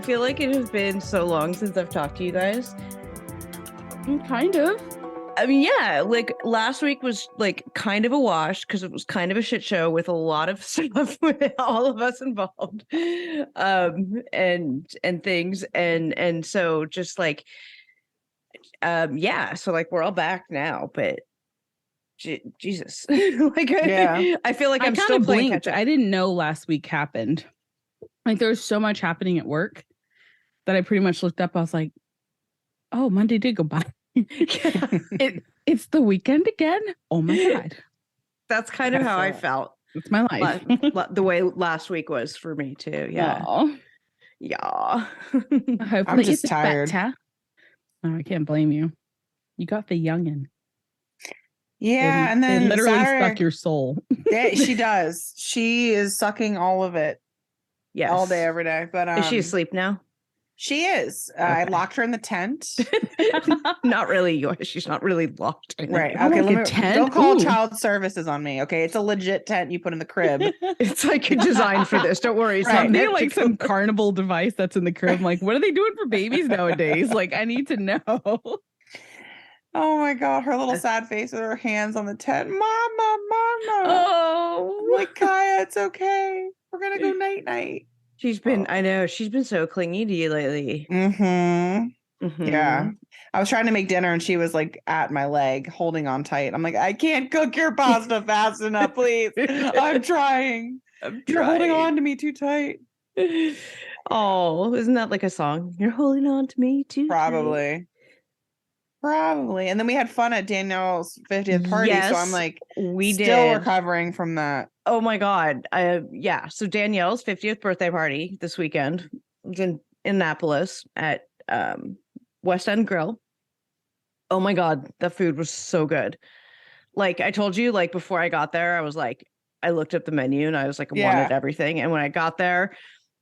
feel like it has been so long since I've talked to you guys. Kind of. I mean, yeah, like last week was like kind of a wash because it was kind of a shit show with a lot of stuff with all of us involved, and things, and so just like, yeah, so like we're all back now, but Jesus, like, Yeah. I feel like I I'm kind still of playing blinked. catch up. I didn't know last week happened. Like there was so much happening at work that I pretty much looked up. I was like, "Oh, Monday did go by. It's the weekend again. Oh my god!" That's kind of how I felt. It's my life. The way last week was for me too. Yeah. Aw. Yeah. Hopefully I'm just it's tired. better. Oh, I can't blame you. You got the youngin'. Yeah, and then they literally Saturday, suck your soul. she does. She is sucking all of it. Yes. All day, every day. But is she asleep now? She is. Okay. I locked her in the tent. Not really. She's not really locked. Right. Oh, Okay. like a tent? Don't call Ooh. child services on me. Okay. It's a legit tent you put in the crib. It's like designed for this. Don't worry. It's Right. not They meant like to some go- carnival device that's in the crib. Like, what are they doing for babies nowadays? Like, I need to know. Oh my God. Her little sad face with her hands on the tent. Mama, mama. Oh, I'm like, Kaya, it's okay. We're going to go night night. she's been. I know she's been so clingy to you lately. Mm-hmm. Mhm. Yeah. I was trying to make dinner and she was like at my leg, holding on tight. I'm like, I can't cook your pasta fast enough, please. I'm trying. You're holding on to me too tight. Oh, isn't that like a song? You're holding on to me too tight. Probably. And then we had fun at Danielle's 50th party. So I'm Yes, like, we still did. recovering from that. Oh my God. Yeah. So Danielle's 50th birthday party this weekend was in Annapolis at West End Grill. Oh my God, the food was so good. Like I told you, like before I got there, I was like, I looked up the menu and I was like, I wanted everything. And when I got there,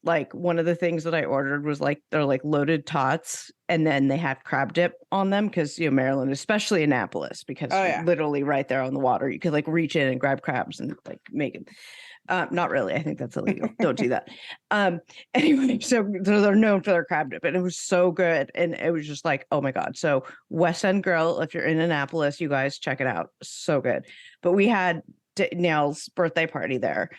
like one of the things that I ordered was like they're like loaded tots, and then they have crab dip on them because Maryland, especially Annapolis, because literally right there on the water, you could like reach in and grab crabs and like make them. Not really. I think that's illegal. Don't do that. Anyway, so they're known for their crab dip, and it was so good, and it was just like, oh my God. So West End Grill, if you're in Annapolis, you guys check it out. So good. But we had Danielle's birthday party there.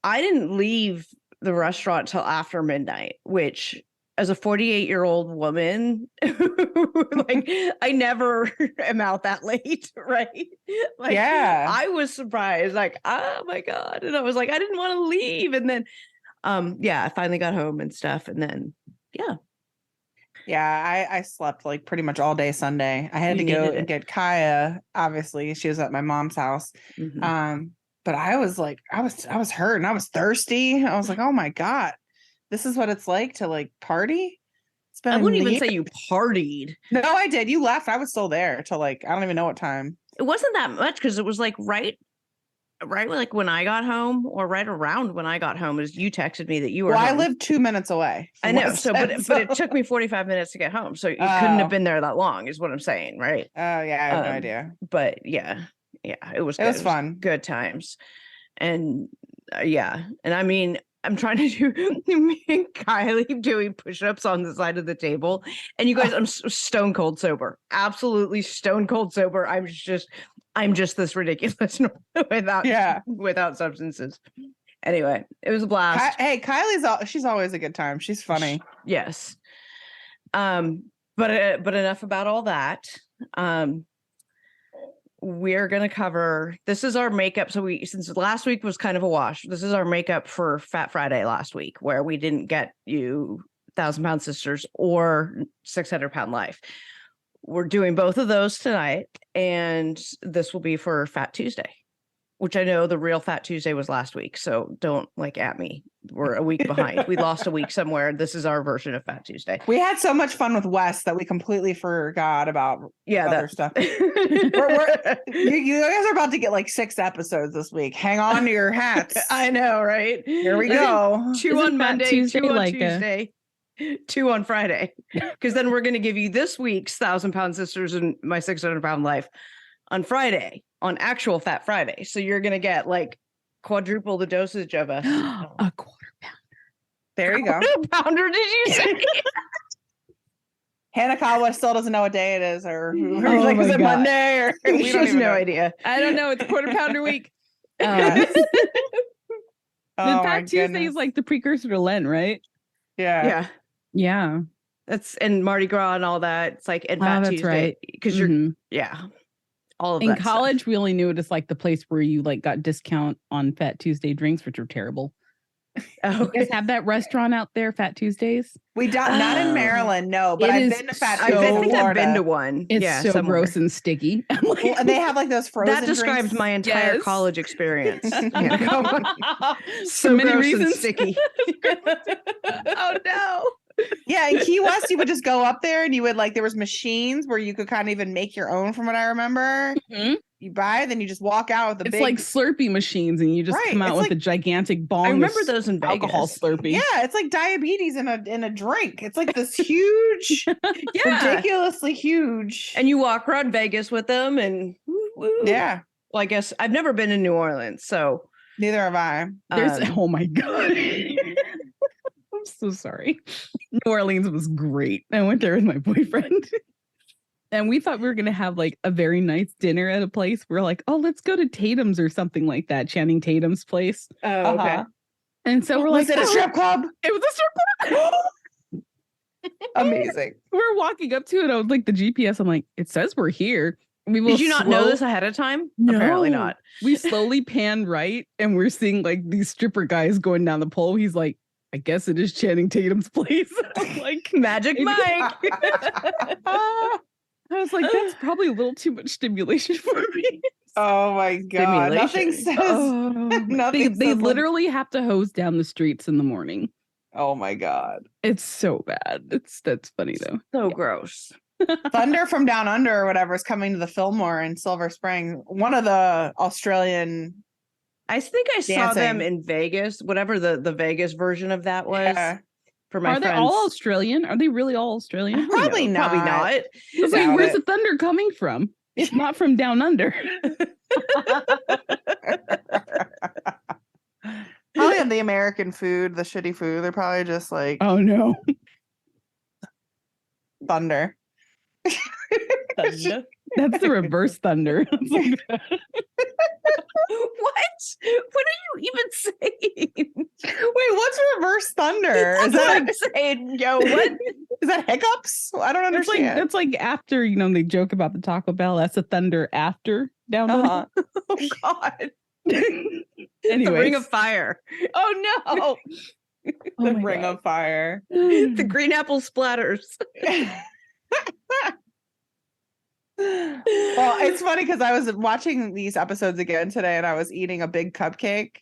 I didn't leave the restaurant till after midnight, which as a 48-year-old woman, like I never am out that late, right? Like, yeah, I was surprised, like, oh my God. And I was like, I didn't want to leave. And then, I finally got home and stuff. And then, I slept like pretty much all day Sunday. I had to go and get Kaya. Obviously, she was at my mom's house. Mm-hmm. But I was like, I was hurt and I was thirsty. I was like, oh my God, this is what it's like to like party. I wouldn't even say you partied. No, I did. You left. I was still there till like, I don't even know what time. It wasn't that much because it was like right like when I got home, or right around when I got home, as you texted me that you were home. I lived 2 minutes away. I know. So, but it took me 45 minutes to get home. So you couldn't have been there that long is what I'm saying. Right. Oh yeah. I have no idea. But yeah, it was good. It was fun. Good times. And and I mean, I'm trying to do me and Kylie doing push-ups on the side of the table. And you guys, I'm stone cold sober. Absolutely stone cold sober. I'm just this ridiculous without substances. Anyway, it was a blast. Hey, she's always a good time. She's funny. Yes. But enough about all that. We're going to cover, this is our makeup. So since last week was kind of a wash, this is our makeup for Fat Friday last week, where we didn't get you 1,000-Pound Sisters or 600-Pound Life. We're doing both of those tonight, and this will be for Fat Tuesday, which I know the real Fat Tuesday was last week. So don't like at me. We're a week behind. We lost a week somewhere. This is our version of Fat Tuesday. We had so much fun with Wes that we completely forgot about other stuff. You guys are about to get like 6 episodes this week. Hang on to your hats. I know, right? Here we go. 2 on Monday, Tuesday, 2 on Tuesday, 2 on Friday. Because then we're going to give you this week's 1,000-Pound Sisters and my 600-Pound Life on Friday, on actual Fat Friday. So you're going to get like quadruple the dosage of a quarter pounder. There you go. Quarter pounder, did you say? Hanakawa still doesn't know what day it is, or Oh like, is my it God. Monday? Or we She don't has even no know. idea. I don't know. It's quarter pounder week. Yes. Then Oh my Fat Tuesday goodness. is like the precursor to Lent, right? Yeah. Yeah. Yeah. That's and Mardi Gras and all that. It's like and Fat that's Tuesday. right. Because you're Mhm. all of In that stuff. college, we only knew it as like the place where you like got discount on Fat Tuesday drinks, which are terrible. Oh, You guys have that restaurant out there, Fat Tuesdays? We don't, not in Oh. Maryland, no, but It I've is been to Fat so- I Tuesdays in think I've been to Florida. one. It's yeah, so somewhere. gross and sticky. I'm like, Well, and they have like those frozen That describes drinks. my entire Yes. college experience. For So many gross and reasons. sticky. Oh no. Yeah, in Key West, you would just go up there and you would like there was machines where you could kind of even make your own, from what I remember. Mhm. You buy, then you just walk out with the It's big like Slurpee machines, and you just Right, come out it's with like- a gigantic bong. I of remember those in Vegas. alcohol Slurpee. Yeah, it's like diabetes in a drink. It's like this huge, Yeah. ridiculously huge. And you walk around Vegas with them and woo. Yeah, Well, I guess I've never been in New Orleans, so neither have I. There's um, oh my God. I'm so sorry. New Orleans was great. I went there with my boyfriend. And we thought we were gonna have like a very nice dinner at a place. We're like, oh, let's go to Tatum's or something like that. Channing Tatum's place. oh, okay. Uh-huh. And so we're Was like, it a "Oh." strip club? It was a strip club. Amazing. We're walking up to it. I was like, the GPS. I'm like, it says we're here. We will Did you not know slow- this ahead of time? No. Apparently not. We slowly pan right, and we're seeing like these stripper guys going down the pole. He's like, I guess it is Channing Tatum's place. I'm like, Magic Maybe- Mike. I was like, that's probably a little too much stimulation for me. Oh my God. Nothing Stimulation. says. Oh, Nothing they says like- literally have to hose down the streets in the morning. Oh my God. It's so bad. That's funny though. So gross. Thunder from Down Under or whatever is coming to the Fillmore in Silver Spring. One of the Australian. I think I saw them Dancing. in Vegas, whatever the Vegas version of that was. Yeah. For my Are they friends. all Australian? Are they really all Australian? Probably not. Probably not. I was like, Doubt where's it. the thunder coming from? It's not from down under. Probably on the American food, the shitty food. They're probably just like Oh no. thunder. That's the reverse thunder. What? What are you even saying? Wait, what's reverse thunder? Is That's what that I'm saying. Yo, what? is that hiccups? I don't It's like understand. that's like after, they joke about the Taco Bell. That's a thunder after down Uh-huh. Oh God. under. The Ring Anyways. of Fire. Oh no. Oh The my ring God. of fire. The green apple splatters. Well, it's funny because I was watching these episodes again today and I was eating a big cupcake.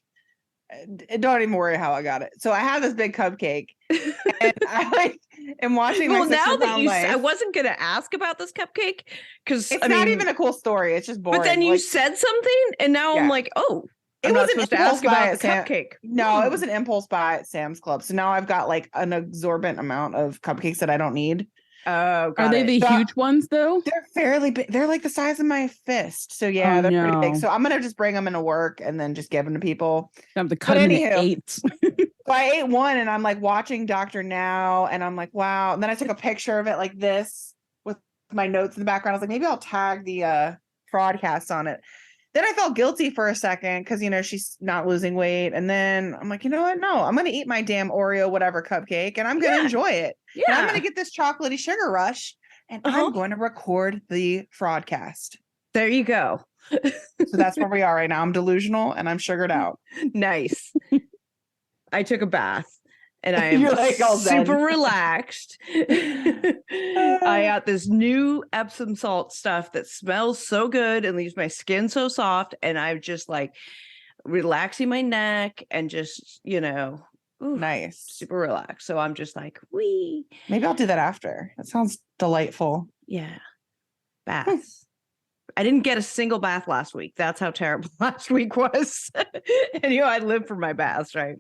Don't even worry how I got it. So I have this big cupcake and I am watching Well, my now 6 that pound you, life. I wasn't going to ask about this cupcake because It's not even a cool story. It's just boring. But then you Like, said something, and now Yeah. I'm like, oh, It I'm not was an supposed to impulse ask about buy the at cupcake. no, it was an impulse buy at Sam's Club. So now I've got like an exorbitant amount of cupcakes that I don't need. Oh, Are they the So- huge ones though? They're fairly big. They're like the size of my fist. So yeah, Oh, they're pretty big. no. So I'm gonna just bring them into work and then just give them to people. I have to cut them into anywho. eights. So I ate one and I'm like watching Dr. Now and I'm like, wow. And then I took a picture of it like this with my notes in the background. I was like, maybe I'll tag the Fraudcast on it. Then I felt guilty for a second because she's not losing weight. And then I'm like, you know what? No, I'm gonna eat my damn Oreo whatever cupcake and I'm gonna Yeah. enjoy it. Yeah. And I'm gonna get this chocolatey sugar rush and Uh-huh. I'm going to record the Fraudcast. There you go. So that's where we are right now. I'm delusional and I'm sugared out. Nice. I took a bath and I am You're like all zen. super relaxed. I got this new Epsom salt stuff that smells so good and leaves my skin so soft. And I'm just like relaxing my neck and just, ooh, Nice. super relaxed. So I'm just like, wee. Maybe I'll do that after. That sounds delightful. Yeah. Baths. I didn't get a single bath last week. That's how terrible last week was. And I live for my baths, right?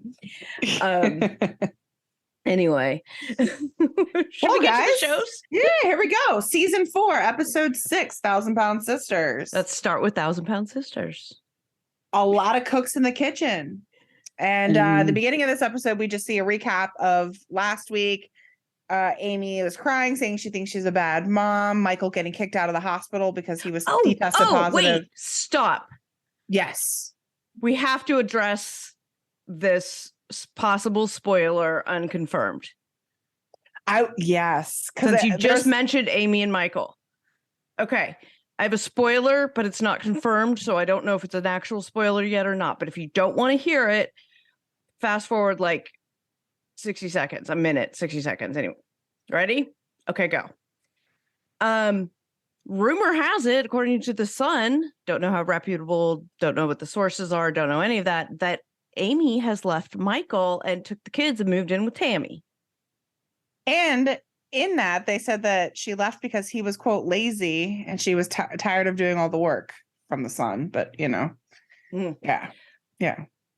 Anyway. Should Well, we get to guys. the shows? Yeah, here we go. Season 4, episode 6, 1,000-Pound Sisters. Let's start with 1,000 Pound Sisters. a lot of cooks in the kitchen. And the beginning of this episode, we just see a recap of last week. Amy was crying, saying she thinks she's a bad mom. Michael getting kicked out of the hospital because he was he tested positive. Wait, stop. Yes. We have to address this possible spoiler unconfirmed. Yes. Since you just mentioned Amy and Michael. Okay. I have a spoiler, but it's not confirmed, so I don't know if it's an actual spoiler yet or not. But if you don't want to hear it, fast forward like 60 seconds, a minute, 60 seconds. Anyway, ready? Okay, go. Rumor has it, according to The Sun, don't know how reputable, don't know what the sources are, don't know any of that, that Amy has left Michael and took the kids and moved in with Tammy. And in that, they said that she left because he was, quote, lazy, and she was tired of doing all the work from The Sun. But, yeah.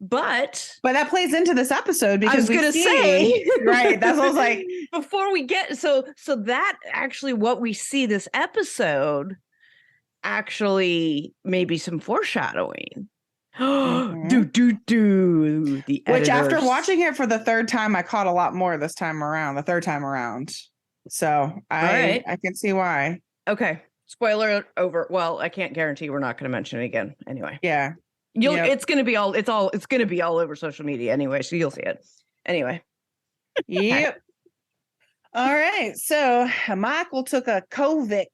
But that plays into this episode because I was going to say, right. That's what I was like, before we get, so that actually what we see this episode actually maybe some foreshadowing. The which after watching it for the third time, I caught a lot more the third time around. So I can see why. Okay. Spoiler over. Well, I can't guarantee we're not going to mention it again. Anyway. Yeah. It's going to be all over social media anyway. So you'll see it anyway. Yep. All right. So Michael took a COVID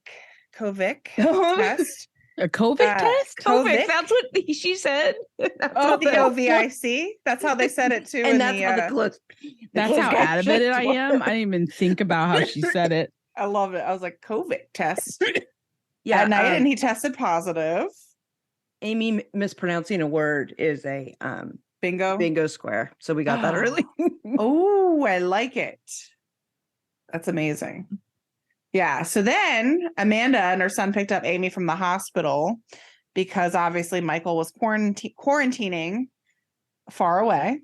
test. A COVID test? COVID. That's what she said. COVID. That's how they said it too. And that's how that's how animated I am. I didn't even think about how she said it. I love it. I was like, COVID test. At night, and he tested positive. Amy mispronouncing a word is a bingo square. So we got that early. Oh, I like it. That's amazing. Yeah. So then Amanda and her son picked up Amy from the hospital because obviously Michael was quarantining far away.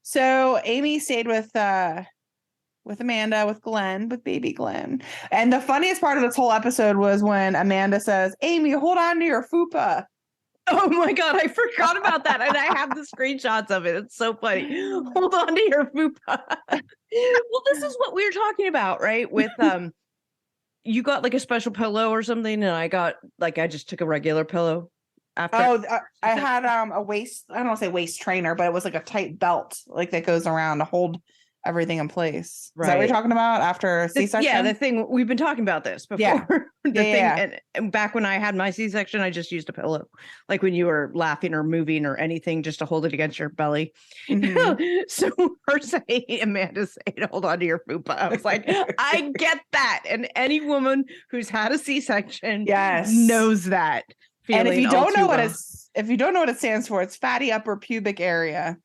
So Amy stayed with Amanda, with Glenn, with baby Glenn. And the funniest part of this whole episode was when Amanda says, "Amy, hold on to your fupa." Oh my God, I forgot about that. And I have the screenshots of it. It's so funny. Hold on to your fupa. Well, this is what we were talking about, right? With you got like a special pillow or something, and I just took a regular pillow after. I had a waist, I don't want to say waist trainer, but it was like a tight belt like that goes around to hold everything in place. Right. Is that what you're talking about after C-section? Yeah, the thing, we've been talking about this before. Yeah. And back when I had my C-section, I just used a pillow. Like when you were laughing or moving or anything, just to hold it against your belly. Mm-hmm. So her saying, Amanda saying, "Hold on to your fupa." I was like, I get that. And any woman who's had a C-section knows that. And if you don't know what it stands for, it's fatty upper pubic area.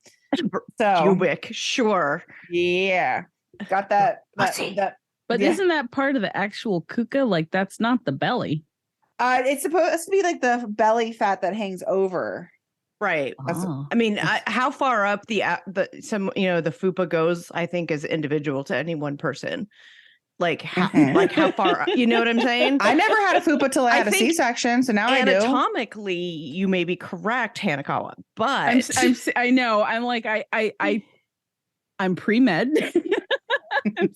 So pubic, sure. Yeah. Got that. But isn't that part of the actual kuka? Like that's not the belly. It's supposed to be like the belly fat that hangs over. Right. I mean, how far up the fupa goes, I think is individual to any one person. Like how far, you know what I'm saying? I never had a fupa till I had a C-section, so now I do. Anatomically, you may be correct, Hanakawa, but I know. I'm like I'm pre-med,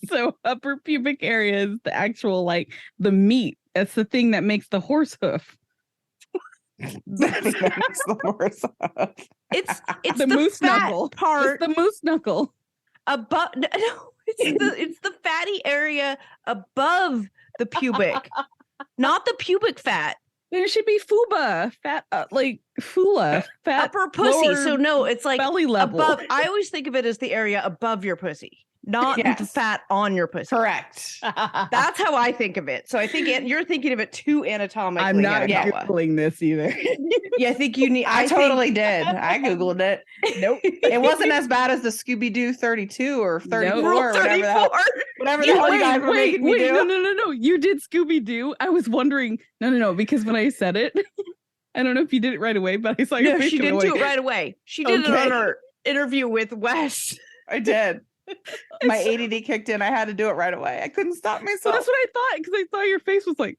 so upper pubic area is the actual the meat. That's the thing that makes the horse hoof. That's the horse hoof. It's the moose knuckle part. It's the moose knuckle. Above it's the fatty area above the pubic, not the pubic fat. There should be fuba fat, fula fat, upper pussy. So no, it's like belly level. Above. I always think of it as the area above your pussy, not the fat on your pussy. Correct. That's how I think of it. So I think you're thinking of it too anatomically. I'm not Googling this either. Yeah, I think you need. I totally did. I Googled it. Nope. It wasn't as bad as the Scooby-Doo 32 or 34 or whatever the hell you guys were making me do. No. You did Scooby-Doo. I was wondering. No. Because when I said it, I don't know if you did it right away, but I saw your face. She didn't do it right away. She did it on her interview with Wes. I did. My ADD kicked in. I had to do it right away. I couldn't stop myself. So that's what I thought because I saw your face was like.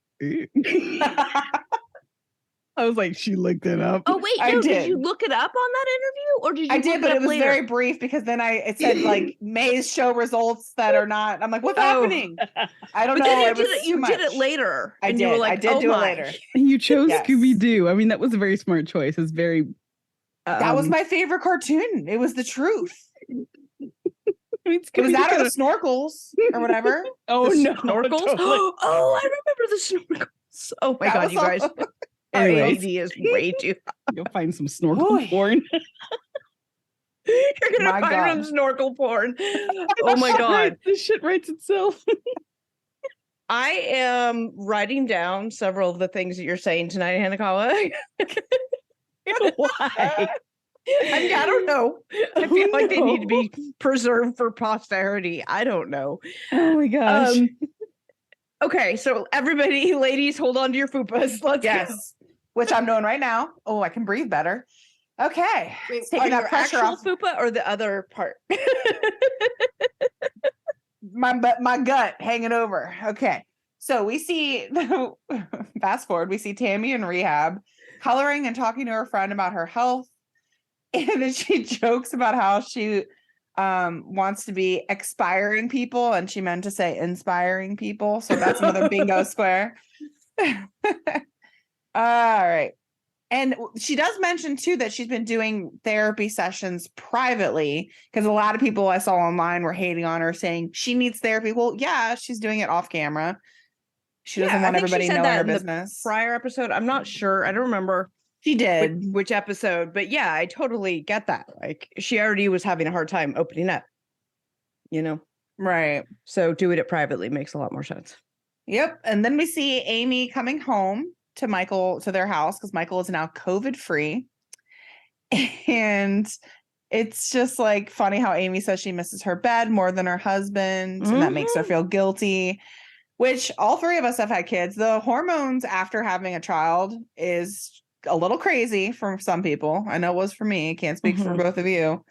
I was like, she looked it up. Oh wait, I no, did did. you look it up on that interview, or did you? I look did, but up it was later? very brief because then it said like May's show results that are not. I'm like, what's happening? I don't But know. then It was you too did it much. later. I and did. You were like, I did oh do my. it later. You chose Yes. Scooby-Doo. I mean, that was a very smart choice. It's very That was my favorite cartoon. It was the truth. I mean, It was that or kinda- the snorkels or whatever. Oh The no, snorkels. totally. Oh, I remember the snorkels. Oh my That god, was you guys. all- Our Anyways. AD is way too. You'll find some snorkel Oy. porn. You're gonna My find God. some snorkel porn. Oh my god. This shit writes itself. I am writing down several of the things that you're saying tonight, Hanakawa. Why? I don't know. I Oh, feel like they need to no. be preserved for posterity. I don't know. Oh my gosh. Okay, so everybody, ladies, hold on to your fupas. Let's go. Yes, which I'm doing right now. Oh, I can breathe better. Okay, Taking I got your pressure actual off fupa or the other part? my gut hanging over. Okay, so we see fast forward. We see Tammy in rehab, coloring and talking to her friend about her health, and then she jokes about how she wants to be expiring people, and she meant to say inspiring people. So that's another bingo square. All right. And she does mention too that she's been doing therapy sessions privately, because a lot of people I saw online were hating on her, saying she needs therapy. Well, yeah, she's doing it off camera. She doesn't want everybody knowing her business. Prior episode, I'm not sure. I don't remember She did. which episode, but yeah, I totally get that. Like she already was having a hard time opening up, you know? Right. So doing it privately makes a lot more sense. Yep. And then we see Amy coming home to Michael, to their house, because Michael is now COVID free. And it's just like funny how Amy says she misses her bed more than her husband, and that makes her feel guilty, which all three of us have had kids. The hormones after having a child is a little crazy for some people. I know it was for me. Can't speak for both of you.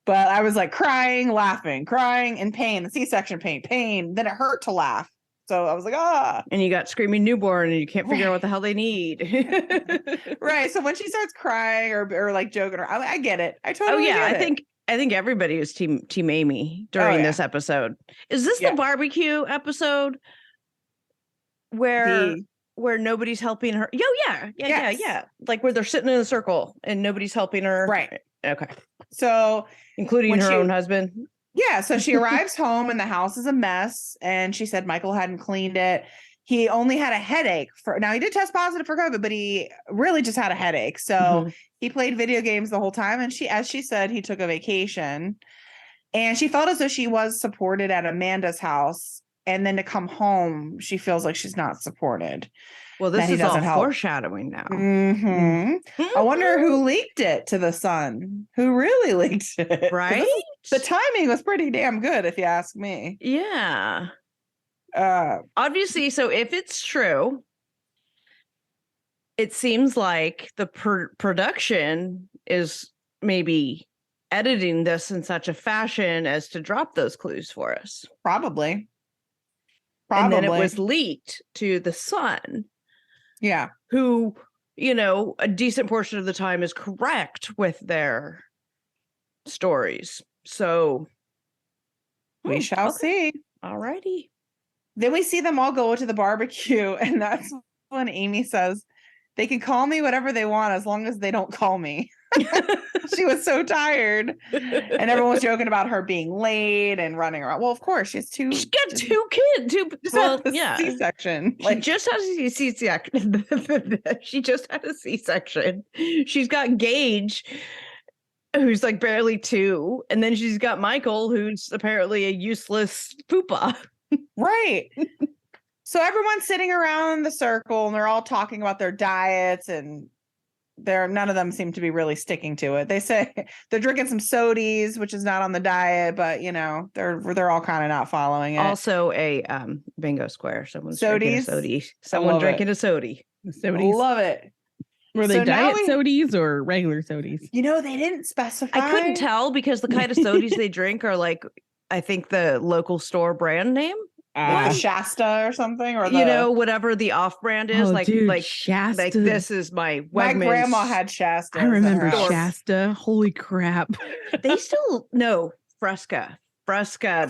But I was like crying, laughing, crying in pain, the C-section pain. Then it hurt to laugh. So I was like, ah. And you got screaming newborn and you can't figure out what the hell they need. Right. So when she starts crying or like joking, I get it. I totally yeah, get it. I think everybody was team Amy during this episode. Is this the barbecue episode where nobody's helping her? Yeah. Like where they're sitting in a circle and nobody's helping her. Right. Okay. So including her own husband. Yeah. So she arrives home and the house is a mess. And she said Michael hadn't cleaned it. He only had a headache now he did test positive for COVID, but he really just had a headache. So he played video games the whole time. And as she said, he took a vacation, and she felt as though she was supported at Amanda's house. And then to come home, she feels like she's not supported. Well, this is all foreshadowing now. I wonder who leaked it to the Sun. Who really leaked it? Right? The timing was pretty damn good, if you ask me. Yeah. Obviously, so if it's true, it seems like the production is maybe editing this in such a fashion as to drop those clues for us. Probably. And then it was leaked to the Sun. Yeah. Who, a decent portion of the time is correct with their stories. So we shall see. All righty. Then we see them all go to the barbecue, and that's when Amy says they can call me whatever they want as long as they don't call me. She was so tired, and everyone was joking about her being late and running around. Well, of course, she's two kids. C-section. She just has a C-section. She just had a C-section. She's got Gage, who's like barely 2, and then she's got Michael, who's apparently a useless poopa. Right. So everyone's sitting around the circle, and they're all talking about their diets, and none of them seem to be really sticking to it. They say they're drinking some sodies, which is not on the diet, but they're all kind of not following it. Also a bingo square. Someone's drinking a sodie. Someone drinking a sodie. Love it. Were they diet sodies or regular sodies? They didn't specify. I couldn't tell because the kind of sodies they drink are like, I think the local store brand name. Shasta or something, or you know, whatever the off brand is, Oh, like dude, like Shasta. like this is my my Wegmans. grandma had Shasta. I remember at her house. Shasta. Holy crap. They still no Fresca. Fresca's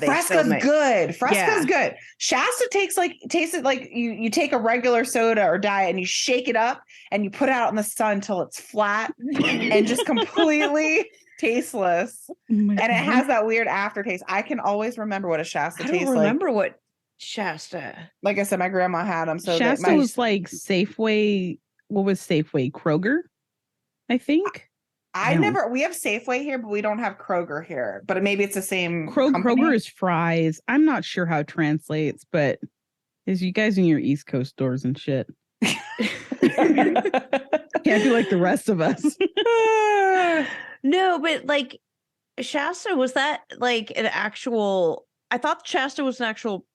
good. Fresca's good. Shasta tastes it like you take a regular soda or diet and you shake it up and you put it out in the sun till it's flat and just completely tasteless. Oh my And it God. has that weird aftertaste. I can always remember what a Shasta I tastes don't like. remember what Shasta. Like I said, my grandma had them. So Shasta was like Safeway. What was Safeway? Kroger, I think. we have Safeway here, but we don't have Kroger here. But maybe it's the same. Kroger is fries. I'm not sure how it translates, but is you guys in your East Coast stores and shit. Can't be like the rest of us. No, but like Shasta, was that like an actual? I thought Shasta was an actual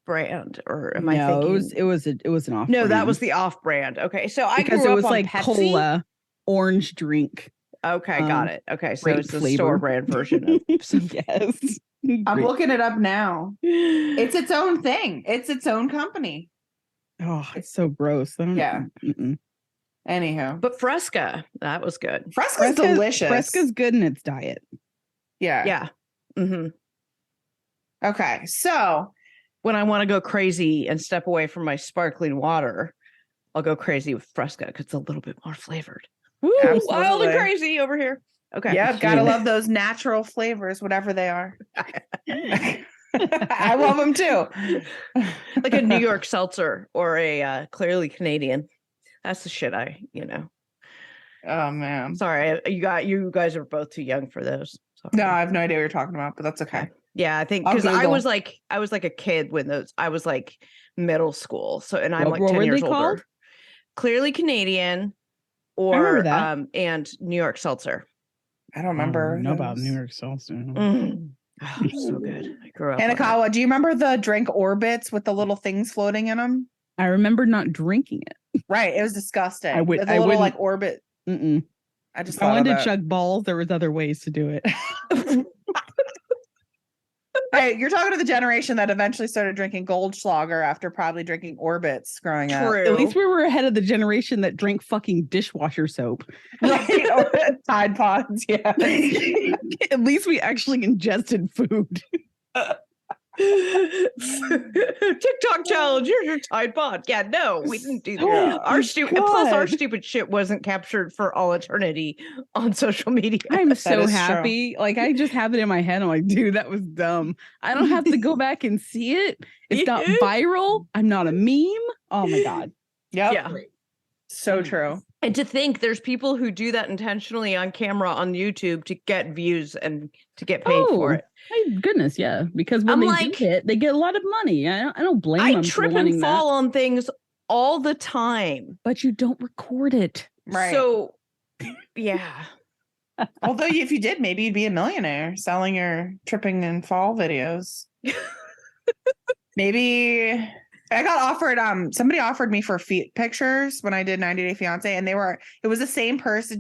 brand, or am I thinking? it was an off. No, that was the off brand. Okay, so I because grew it was up on like Pepsi. Cola, orange drink. Okay, got it. Okay, so grape it's the flavor. store brand version of some. Yes. I'm looking it up now. It's its own thing. It's its own company. Oh, it's so gross. Yeah. Anywho, But Fresca, that was good. Fresca's delicious. Fresca's good in its diet. Yeah. Yeah. Mm-hmm. Okay, so When I want to go crazy and step away from my sparkling water, I'll go crazy with Fresca because it's a little bit more flavored. Woo, wild and Absolutely. crazy over here. Okay. yeah, gotta love those natural flavors, whatever they are. I love them too. Like a New York seltzer or a clearly Canadian. That's the shit Oh man. Sorry, you guys are both too young for those. Sorry. No, I have no idea what you're talking about, but that's okay. Yeah, I think I'll because I Google. was like a kid when I was like middle school. So and I'm What like were 10 they years called? older. Clearly Canadian remember or that. And New York seltzer. I don't remember. know about those. New York seltzer. Oh, so good. I grew up on that. Hanakawa, do you remember the drink Orbits with the little things floating in them? I remember not drinking it. Right, it was disgusting. I would- The I little wouldn't- like orbit. Mm-mm. I just If I thought of wanted to that. chug balls, there was other ways to do it. Hey, you're talking to the generation that eventually started drinking Goldschlager after probably drinking Orbits growing up. True. At least we were ahead of the generation that drank fucking dishwasher soap. Right? Or Tide Pods, yeah. At least we actually ingested food. TikTok challenge. Here's your Tide Pod. Yeah, no, we didn't do that. Oh Our my stupid plus our God. stupid shit wasn't captured for all eternity on social media. I'm so is true. happy. Like I just have it in my head. I'm like, dude, that was dumb. I don't have to go back and see it. It's not viral. I'm not a meme. Oh my God. Yep. Yeah. So true. And to think there's people who do that intentionally on camera on YouTube to get views and to get paid for it. My goodness, yeah. Because when I'm they like- do it, they get a lot of money. I don't blame I them for trip wanting and fall on things all the time. but you don't record it. Right. So, yeah. Although if you did, maybe you'd be a millionaire selling your tripping and fall videos. Maybe I got offered, somebody offered me for feet pictures when I did 90 Day Fiance, and it was the same person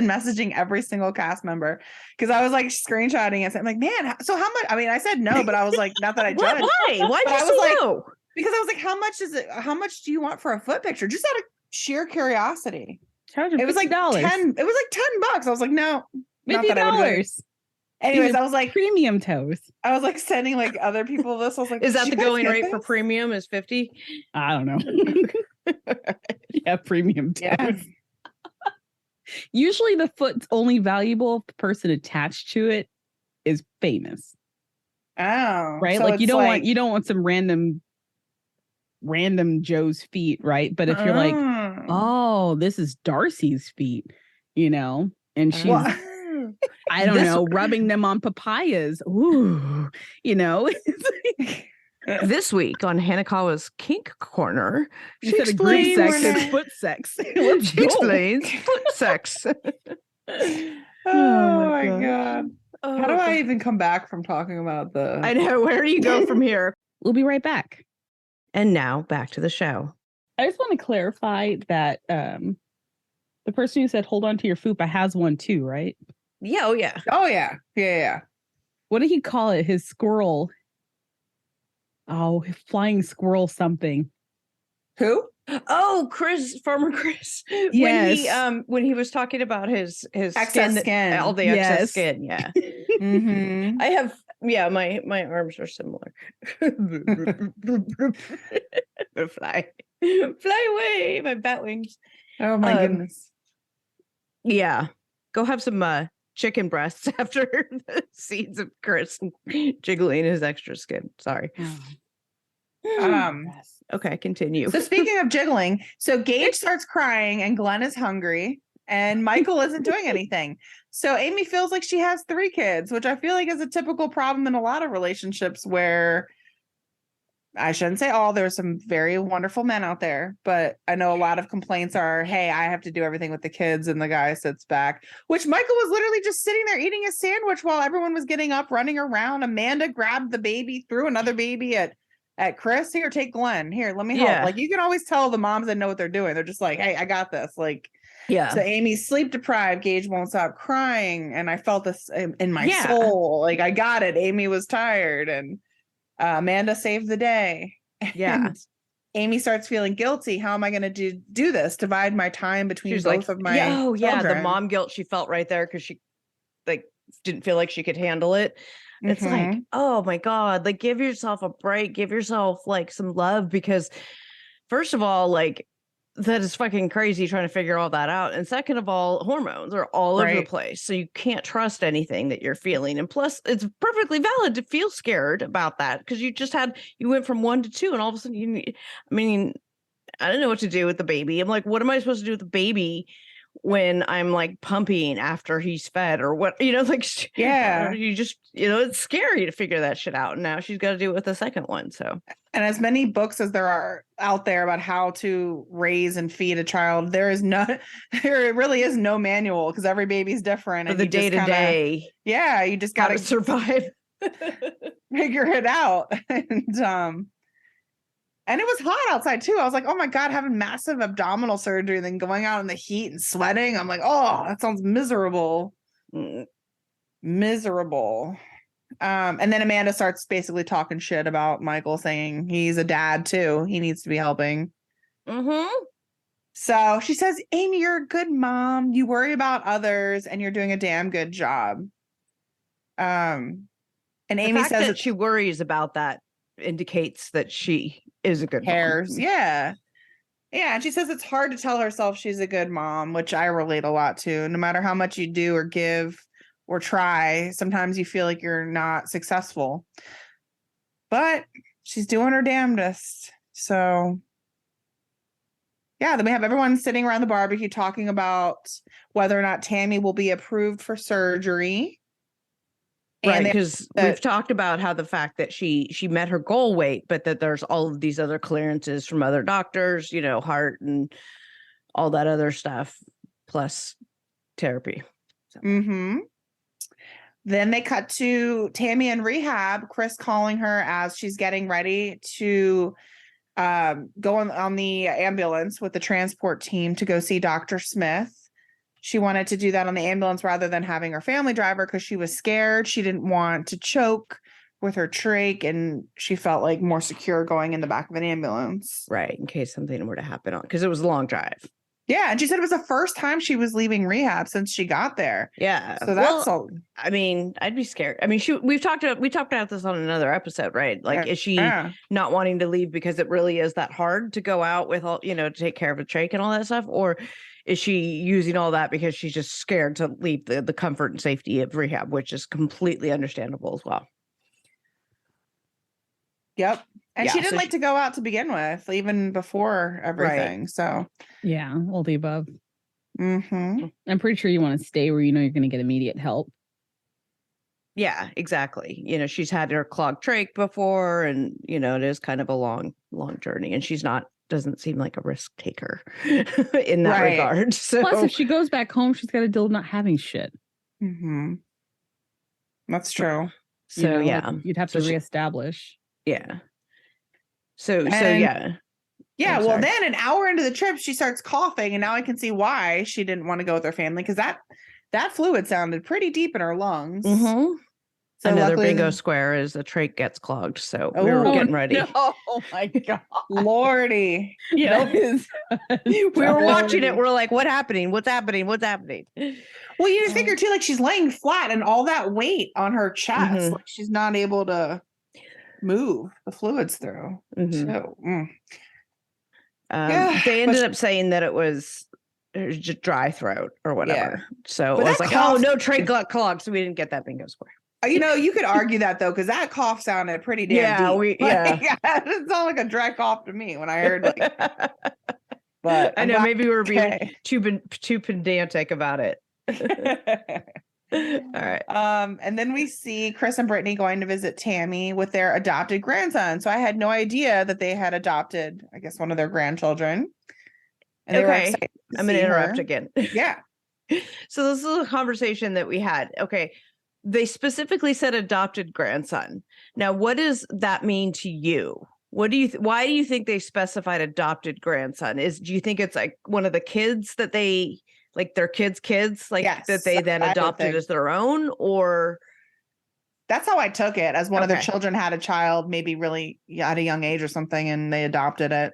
messaging every single cast member because I was like screenshotting it. So I'm like, man, so how much? I mean, I said no, but I was like, not that I judged. Why? Why But did I you was say like- no? Because I was like, how much do you want for a foot picture? Just out of sheer curiosity. It was like $10. $10. It was like $10. I was like, no, not that I would do it. $50. Anyways, These I was like, Premium toes. I was like sending like other people this. I was like, Is that "Did the you guys going get rate for this?" premium is 50? I don't know. Yeah, premium toes. Yeah. Usually the foot's only valuable if the person attached to it is famous. Oh, Right? so Like you it's don't want some random Joe's feet, right? But if you're like, oh, this is Darcy's feet, and she's Well, I don't This- know, rubbing them on papayas. Ooh, This week on Hanakawa's Kink Corner, she instead of group explains, sex, it's foot sex. Let's she go. explains foot sex. oh my my god. How do I even come back from talking about the I know. Where do you go from here? We'll be right back. And now back to the show. I just want to clarify that the person who said hold on to your fupa has one too, right? Yeah. Oh, yeah. Oh yeah. Yeah. What did he call it? His squirrel. Oh, flying squirrel something. Who? Oh, Farmer Chris. Yes. When he was talking about his Excess skin. all the excess Yes. skin. Yeah. Mm-hmm. I have, yeah, my arms are similar. Fly away, my bat wings. Oh my goodness. Yeah, go have some chicken breasts after the scenes of Chris jiggling his extra skin. Sorry. Okay, continue. So speaking of jiggling, so Gage starts crying and Glenn is hungry and Michael isn't doing anything. So Amy feels like she has 3 kids, which I feel like is a typical problem in a lot of relationships where I shouldn't say all, there's some very wonderful men out there, but I know a lot of complaints are, hey, I have to do everything with the kids and the guy sits back, which Michael was literally just sitting there eating a sandwich while everyone was getting up, running around. Amanda grabbed the baby, threw another baby at Chris. Here, take Glenn. Here, let me help. Yeah. Like, you can always tell the moms that know what they're doing. They're just like, hey, I got this. Like, Yeah. so Amy's sleep deprived. Gage won't stop crying. And I felt this in my soul. Like, I got it. Amy was tired and Amanda saved the day. Yeah. And Amy starts feeling guilty. How am I going to do this? Divide my time between She's both of my yeah, the children. mom guilt she felt right there because she like didn't feel like she could handle it. It's like, oh my God, like give yourself a break, give yourself like some love, because first of all, like that is fucking crazy trying to figure all that out. And second of all, hormones are all over the place. So you can't trust anything that you're feeling. And plus, it's perfectly valid to feel scared about that because you went from 1 to 2 and all of a sudden I don't know what to do with the baby. I'm like, what am I supposed to do with the baby when I'm like pumping after he's fed or what, like, yeah, you just, it's scary to figure that shit out. And now she's got to do it with the second one. So, and as many books as there are out there about how to raise and feed a child, there really is no manual because every baby's different. And the day to day. Yeah. You just got to survive, figure it out. And it was hot outside too. I was like, oh my God, having massive abdominal surgery and then going out in the heat and sweating. I'm like, oh, that sounds miserable. Miserable. And then Amanda starts basically talking shit about Michael, saying he's a dad too. He needs to be helping. So she says, Amy, you're a good mom. You worry about others and you're doing a damn good job. And Amy says that she worries about that indicates that she is a good mom. Yeah. And she says it's hard to tell herself she's a good mom, which I relate a lot to. No matter how much you do or give or try, sometimes you feel like you're not successful. But she's doing her damnedest. So yeah, then we have everyone sitting around the barbecue talking about whether or not Tammy will be approved for surgery. Right, because we've talked about how the fact that she met her goal weight, but that there's all of these other clearances from other doctors, heart and all that other stuff, plus therapy. So. Then they cut to Tammy in rehab, Chris calling her as she's getting ready to go on the ambulance with the transport team to go see Dr. Smith. She wanted to do that on the ambulance rather than having her family driver because she was scared. She didn't want to choke with her trach, and she felt like more secure going in the back of an ambulance. Right, in case something were to happen because it was a long drive. Yeah, and she said it was the first time she was leaving rehab since she got there. Yeah, so that's all. I mean, I'd be scared. I mean, we talked about this on another episode, right? Like, is she not wanting to leave because it really is that hard to go out with all, to take care of a trach and all that stuff, or is she using all that because she's just scared to leave the comfort and safety of rehab, which is completely understandable as well. Yep. And she didn't like to go out to begin with, even before everything. Right. So yeah, all the above. I'm pretty sure you want to stay where you're going to get immediate help. Yeah, exactly. She's had her clogged trach before, and it is kind of a long journey, and she's doesn't seem like a risk taker in that regard. So plus, if she goes back home, she's got to deal with not having shit. That's true. So yeah, you'd have to reestablish. Yeah. So yeah. Yeah, well, then an hour into the trip, she starts coughing, and now I can see why she didn't want to go with her family, because that fluid sounded pretty deep in her lungs. So Another luckily, bingo square is the trach gets clogged. So we were Oh, getting ready. No, oh my god. Lordy. That is We were watching it. Lordy. We're like, what happening? What's happening? What's happening? Well, you just figure too, like she's laying flat and all that weight on her chest, Mhm. like she's not able to move the fluids through. Mhm. So, They but ended up saying that it was just dry throat or whatever. So But it was that like, cough- oh, no trach got clogged. So we didn't get that bingo square. you could argue that though, because that cough sounded pretty damn Yeah, deep. It sounded like a dry cough to me when I heard like. But I I'm know glad- maybe we were being okay. too pedantic about it. All right. And then we see Chris and Brittany going to visit Tammy with their adopted grandson. So I had no idea that they had adopted, I guess, one of their grandchildren. And they were Okay. excited to I'm going see to interrupt her. again. Yeah. So this is a conversation that we had. Okay. They specifically said adopted grandson. Now, what does that mean to you? What do you why do you think they specified adopted grandson? Do you think it's like one of the kids that they like their kids like Yes, that they then I would adopted think. as their own, or That's how I took it, as one of their Okay. children had a child, maybe really at a young age or something, and they adopted it.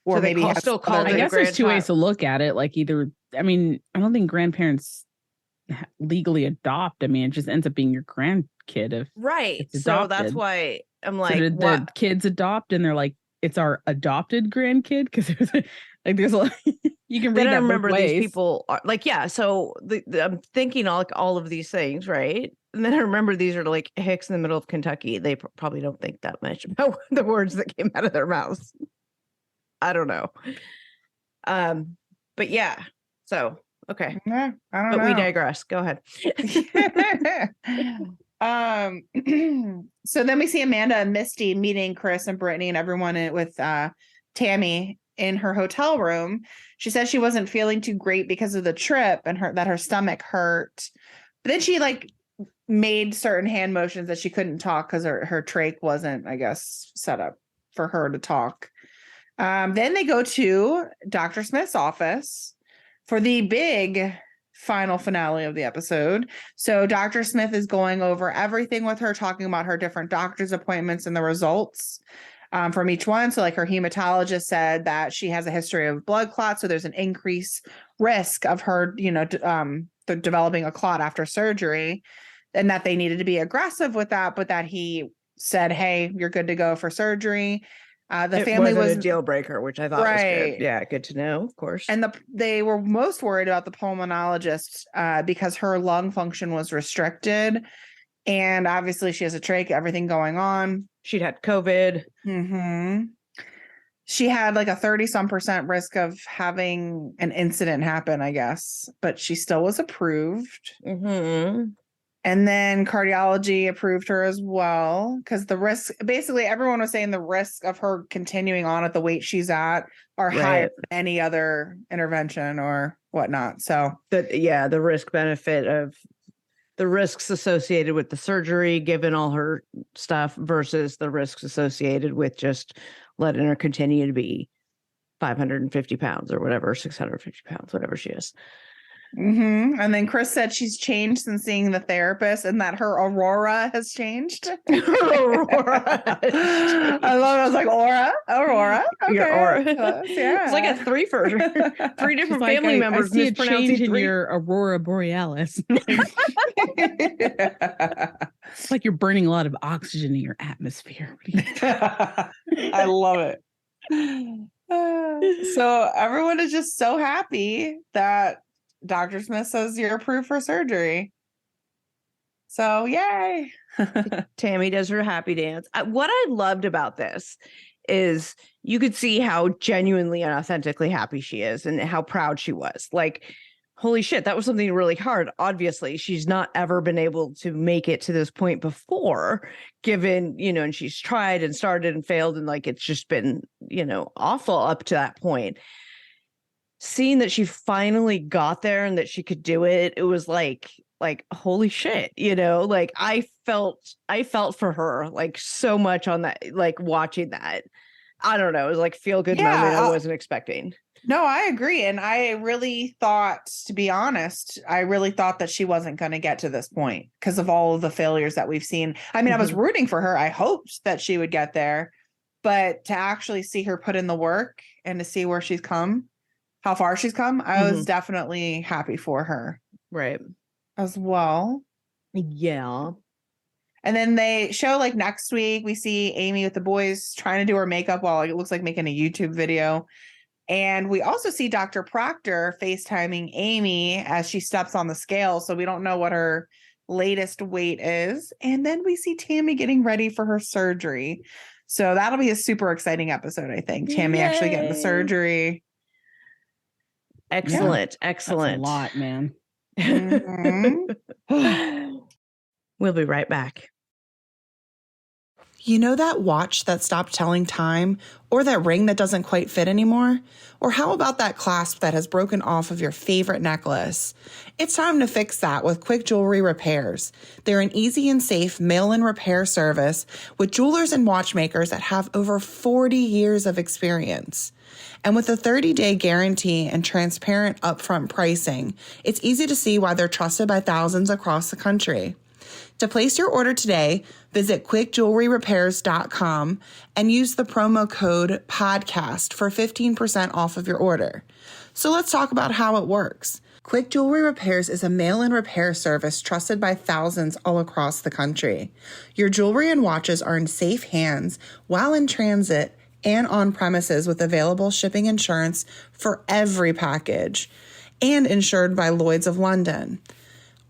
Or So they maybe has still other- called I it a guess there's two ways grandchild. to look at it. Like either, I mean, I don't think grandparents legally adopt. I mean, it just ends up being your grandkid if Right. It's So that's adopted. why I'm so like, did what? the kids adopt and they're like, it's our adopted grandkid because there's a lot, you can read Then I that both remember these ways. people are like, yeah. So I'm thinking all of these things, right? And then I remember these are like hicks in the middle of Kentucky. They probably don't think that much about the words that came out of their mouths. I don't know. But yeah. So okay. Yeah, I don't But know. we digress. Go ahead. So then we see Amanda and Misty meeting Chris and Brittany and everyone with Tammy in her hotel room. She said she wasn't feeling too great because of the trip and that her stomach hurt. But then she like made certain hand motions that she couldn't talk because her trach wasn't, I guess, set up for her to talk. Then they go to Dr. Smith's office for the big final finale of the episode. So Dr. Smith is going over everything with her, talking about her different doctor's appointments and the results from each one. So like her hematologist said that she has a history of blood clots. So there's an increased risk of her, developing a clot after surgery, and that they needed to be aggressive with that, but that he said, hey, you're good to go for surgery. The family was a deal breaker, which I thought was Right. good. Yeah, good to know, of course. And they were most worried about the pulmonologist because her lung function was restricted. And obviously she has a trach, everything going on. She'd had COVID. Mm-hmm. She had like a 30-some% risk of having an incident happen, I guess, but she still was approved. Mm-hmm. And then cardiology approved her as well because the risk, basically everyone was saying the risk of her continuing on at the weight she's at are higher than any other intervention or whatnot. So the risk benefit of the risks associated with the surgery, given all her stuff, versus the risks associated with just letting her continue to be 550 pounds or whatever, 650 pounds, whatever she is. Mm-hmm. And then Chris said she's changed since seeing the therapist and that her aurora has changed. Aurora. I love it. I was like, Aurora. Okay. Your aura. Yeah. It's like a three different She's like, family members I see a mispronouncing change in three. your aurora borealis. It's like you're burning a lot of oxygen in your atmosphere. I love it. So everyone is just so happy that Dr. Smith says you're approved for surgery. So yay. Tammy does her happy dance. What I loved about this is you could see how genuinely and authentically happy she is and how proud she was. Like, holy shit, that was something really hard. Obviously, she's not ever been able to make it to this point before, given, and she's tried and started and failed. And like, it's just been, awful up to that point. Seeing that she finally got there and that she could do it, it was like holy shit, like I felt for her like so much on that, like watching that. I don't know, it was like feel good moment I wasn't expecting. No, I agree. And I really thought, to be honest, I really thought that she wasn't going to get to this point because of all of the failures that we've seen. I mean, I was rooting for her. I hoped that she would get there, but to actually see her put in the work and to see where she's come, how far she's come, I was definitely happy for her. Right. As well. Yeah. And then they show like next week, we see Amy with the boys trying to do her makeup while it looks like making a YouTube video. And we also see Dr. Proctor FaceTiming Amy as she steps on the scale. So we don't know what her latest weight is. And then we see Tammy getting ready for her surgery. So that'll be a super exciting episode, I think. Tammy actually getting the surgery. Excellent. Excellent. That's a lot, man. We'll be right back. You know that watch that stopped telling time? Or that ring that doesn't quite fit anymore? Or how about that clasp that has broken off of your favorite necklace? It's time to fix that with Quick Jewelry Repairs. They're an easy and safe mail-in repair service with jewelers and watchmakers that have over 40 years of experience. And with a 30-day guarantee and transparent upfront pricing, it's easy to see why they're trusted by thousands across the country. To place your order today, visit quickjewelryrepairs.com and use the promo code PODCAST for 15% off of your order. So let's talk about how it works. Quick Jewelry Repairs is a mail-in repair service trusted by thousands all across the country. Your jewelry and watches are in safe hands while in transit and on premises with available shipping insurance for every package and insured by Lloyd's of London.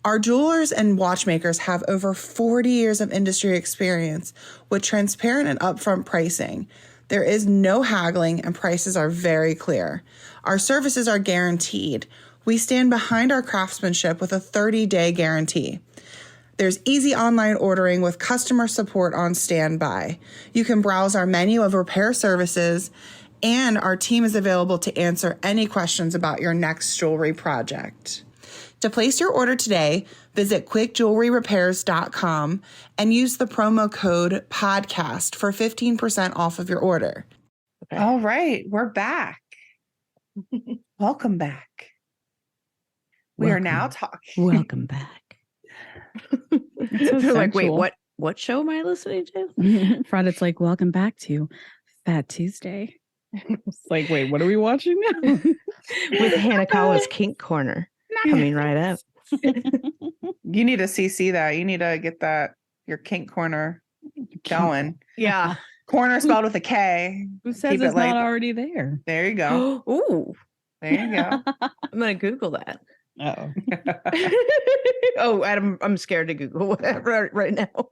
Our jewelers and watchmakers have over 40 years of industry experience with transparent and upfront pricing. There is no haggling and prices are very clear. Our services are guaranteed. We stand behind our craftsmanship with a 30-day guarantee. There's easy online ordering with customer support on standby. You can browse our menu of repair services, and our team is available to answer any questions about your next jewelry project. To place your order today, visit quickjewelryrepairs.com and use the promo code PODCAST for 15% off of your order. Okay. All right, we're back. Welcome back. We are now talking. Welcome back. They're like, wait, what show am I listening to? Fraud, it's like, welcome back to Fat Tuesday. It's like, wait, what are we watching now? With Hanakawa's Kink Corner. Coming right up. You need to CC that. You need to get that, your kink corner going. Yeah. Corner spelled with a K. Who says it's not already there? There you go. Ooh. There you go. I'm going to Google that. Uh-oh. Oh, Adam, I'm scared to Google whatever right now.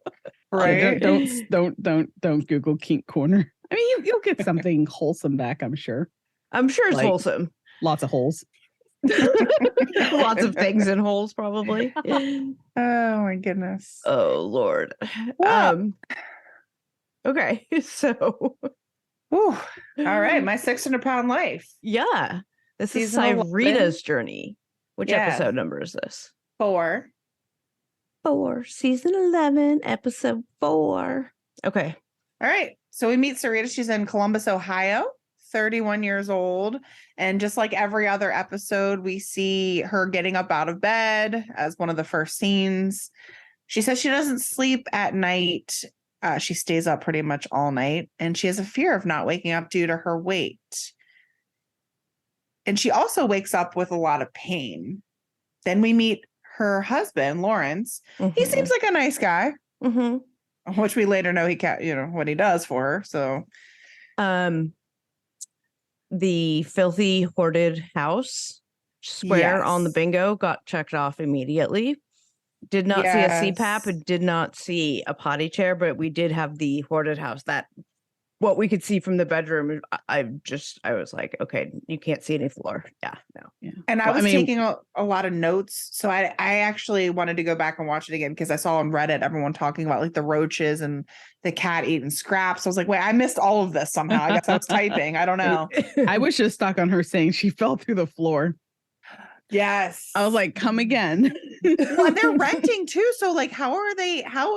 Right. Don't Google kink corner. I mean, you'll get something wholesome back, I'm sure. I'm sure it's wholesome. Lots of holes. Lots of things in holes, probably. Oh my goodness. Oh Lord. Okay, so all right, my 600-pound life. Yeah, this is Season Rita's journey. Which episode number is this? 4. Season 11, episode 4. Okay. All right, so we meet Sarita. She's in Columbus, Ohio, 31 years old. And just like every other episode, we see her getting up out of bed as one of the first scenes. She says she doesn't sleep at night. She stays up pretty much all night. And she has a fear of not waking up due to her weight. And she also wakes up with a lot of pain. Then we meet her husband, Lawrence. He seems like a nice guy, which we later know he can't, what he does for her. So, the filthy hoarded house square on the bingo got checked off immediately. Did not see a CPAP and did not see a potty chair, but we did have the hoarded house. That what we could see from the bedroom. I was like, okay, you can't see any floor. Yeah. And I was taking a lot of notes. So I actually wanted to go back and watch it again because I saw on Reddit everyone talking about like the roaches and the cat eating scraps. I was like, wait, I missed all of this somehow. I guess I was typing. I don't know. I was just stuck on her saying she fell through the floor. Yes. I was like, come again. Well, they're renting too. So like, how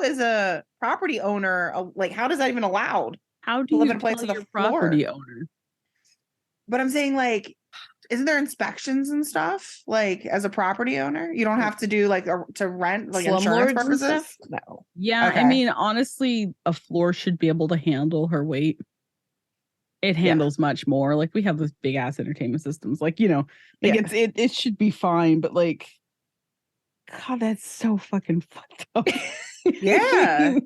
is a property owner, like, how does that even allowed? How do you live in a place with a property owner? But I'm saying like, isn't there inspections and stuff? Like as a property owner, you don't have to do like to rent like insurance Slumlords and purposes. stuff? No. Yeah, Okay. I mean, honestly, a floor should be able to handle her weight. It handles much more. Like we have those big ass entertainment systems. Like, like Yeah. it should be fine, but like, God, that's so fucking fucked up. Yeah.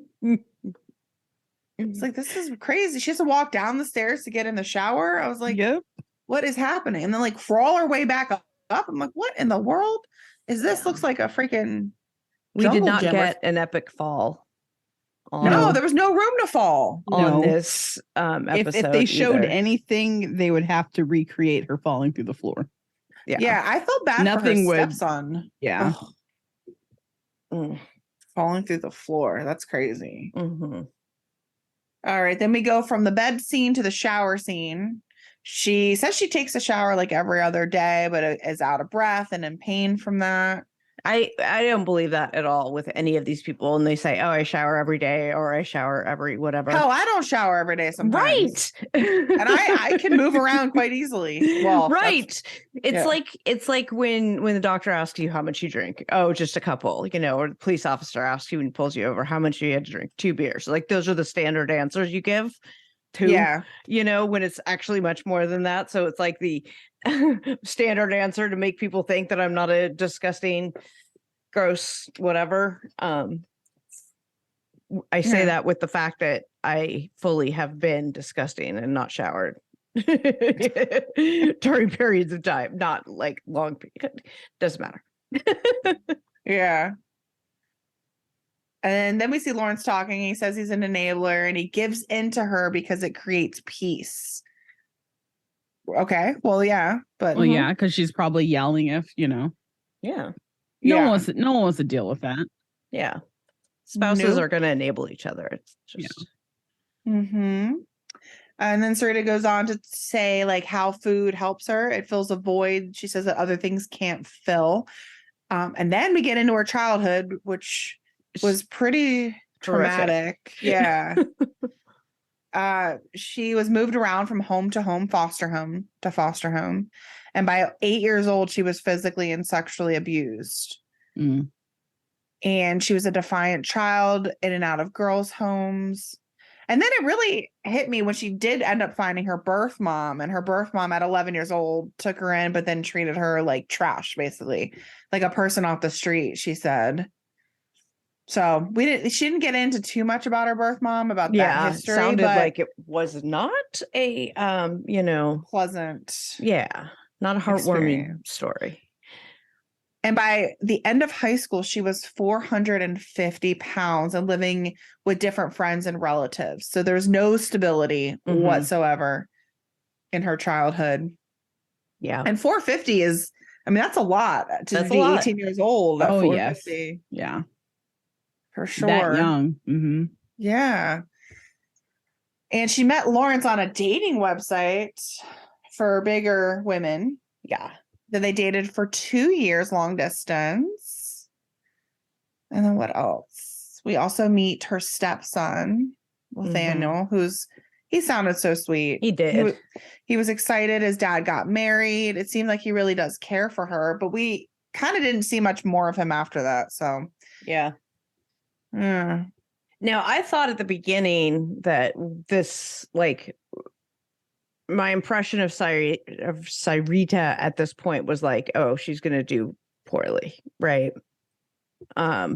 It's like, this is crazy. She has to walk down the stairs to get in the shower. I was like, Yep. what is happening? And then like crawl her way back up. I'm like, what in the world is this? Yeah. Looks like a freaking We did jungle not gym or- get an epic fall on, No, there was no room to fall. on No. this episode. If they showed either. anything, they would have to recreate her falling through the floor. Yeah, I felt bad Nothing for would- her stepson. Yeah. Ugh, Mm, falling through the floor. That's crazy. mhm. All right, then we go from the bed scene to the shower scene. She says she takes a shower like every other day, but is out of breath and in pain from that. I don't believe that at all with any of these people. And they say, oh, I shower every day or I shower every whatever. Hell, I don't shower every day sometimes. Right. And I can move around quite easily. Well, right. It's yeah. like when the doctor asks you how much you drink. Oh, just a couple, or the police officer asks you and pulls you over how much you had to drink. 2 beers. Like those are the standard answers you give. 2, Yeah. when it's actually much more than that. So it's like the standard answer to make people think that I'm not a disgusting, gross, whatever. I say Yeah. that with the fact that I fully have been disgusting and not showered during periods of time, not like long. Doesn't matter. Yeah. And then we see Lawrence talking. He says he's an enabler and he gives in to her because it creates peace. Okay. Well, yeah. But Well, yeah, because she's probably yelling if, Yeah. no Yeah. one wants to deal with that. Yeah. Spouses Nope. are going to enable each other. It's just. Mm-hmm. And then Sarita goes on to say like how food helps her. It fills a void. She says that other things can't fill. And then we get into her childhood, which was pretty Horrific. traumatic. Yeah. She was moved around from home to home, foster home to foster home. And by 8 years old, she was physically and sexually abused. Mm. And she was a defiant child in and out of girls' homes. And then it really hit me when she did end up finding her birth mom, and her birth mom at 11 years old took her in, but then treated her like trash, basically, like a person off the street, she said. So she didn't get into too much about her birth mom, about that history. Sounded but like it was not a, pleasant. yeah, not a heartwarming Experience. story. And by the end of high school, she was 450 pounds and living with different friends and relatives. So there's no stability Mhm. whatsoever in her childhood. Yeah. And 450 is, that's a lot to That's a be lot. 18 years old. At Oh, 450, Yeah. for sure. That young. Mm-hmm. Yeah. And she met Lawrence on a dating website for bigger women. Yeah. Then they dated for 2 years, long distance. And then what else? We also meet her stepson, Nathaniel, he sounded so sweet. He did. He was excited his dad got married. It seemed like he really does care for her, but we kind of didn't see much more of him after that. So, Yeah. yeah. Now, I thought at the beginning that this, like, my impression of Sarita at this point was like, oh, she's going to do poorly, right?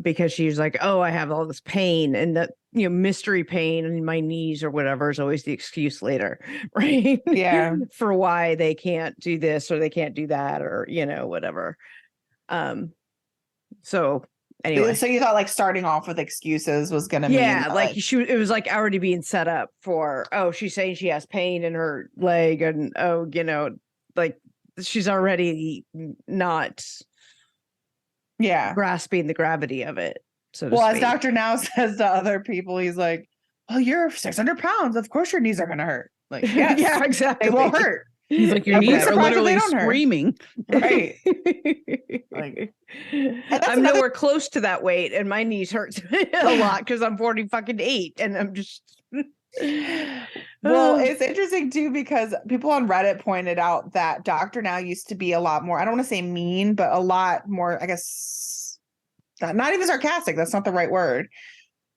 Because she's like, oh, I have all this pain, and that, mystery pain in my knees or whatever is always the excuse later, right? Yeah. For why they can't do this or they can't do that or, whatever. So anyway. So you thought like starting off with excuses was going to mean like it was like already being set up for, oh, she's saying she has pain in her leg and, oh, like she's already not grasping the gravity of it. So to as speak. Dr. Now says to other people, he's like, oh, you're 600 pounds. Of course your knees are going to hurt. Like, yes, yeah, exactly. they will hurt. He's like, your I'm knees are surprised that they literally don't hurt. screaming. Right. Like, I'm nowhere close to that weight, and my knees hurt a lot because I'm 48, and I'm just. Well, it's interesting too because people on Reddit pointed out that Dr. Now used to be a lot more, I don't want to say mean, but a lot more, I guess, not even sarcastic. That's not the right word,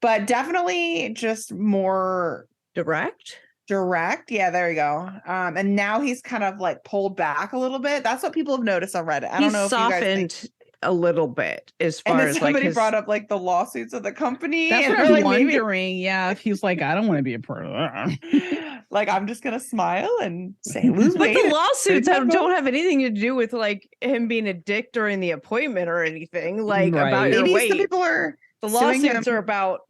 but definitely just more direct. Yeah, there you go. And now he's kind of like pulled back a little bit. That's what people have noticed on Reddit. I don't know if you guys softened think... a little bit as And far then as somebody like brought up like the lawsuits of the company. That's and what I'm like, wondering. Yeah, if he's like, I don't want to be a part of that. like, I'm just gonna smile and say lose But weight. the lawsuits and- don't have anything to do with like him being a dick during the appointment or anything. Like Right. about your Maybe weight. some people are The suing lawsuits him. are about,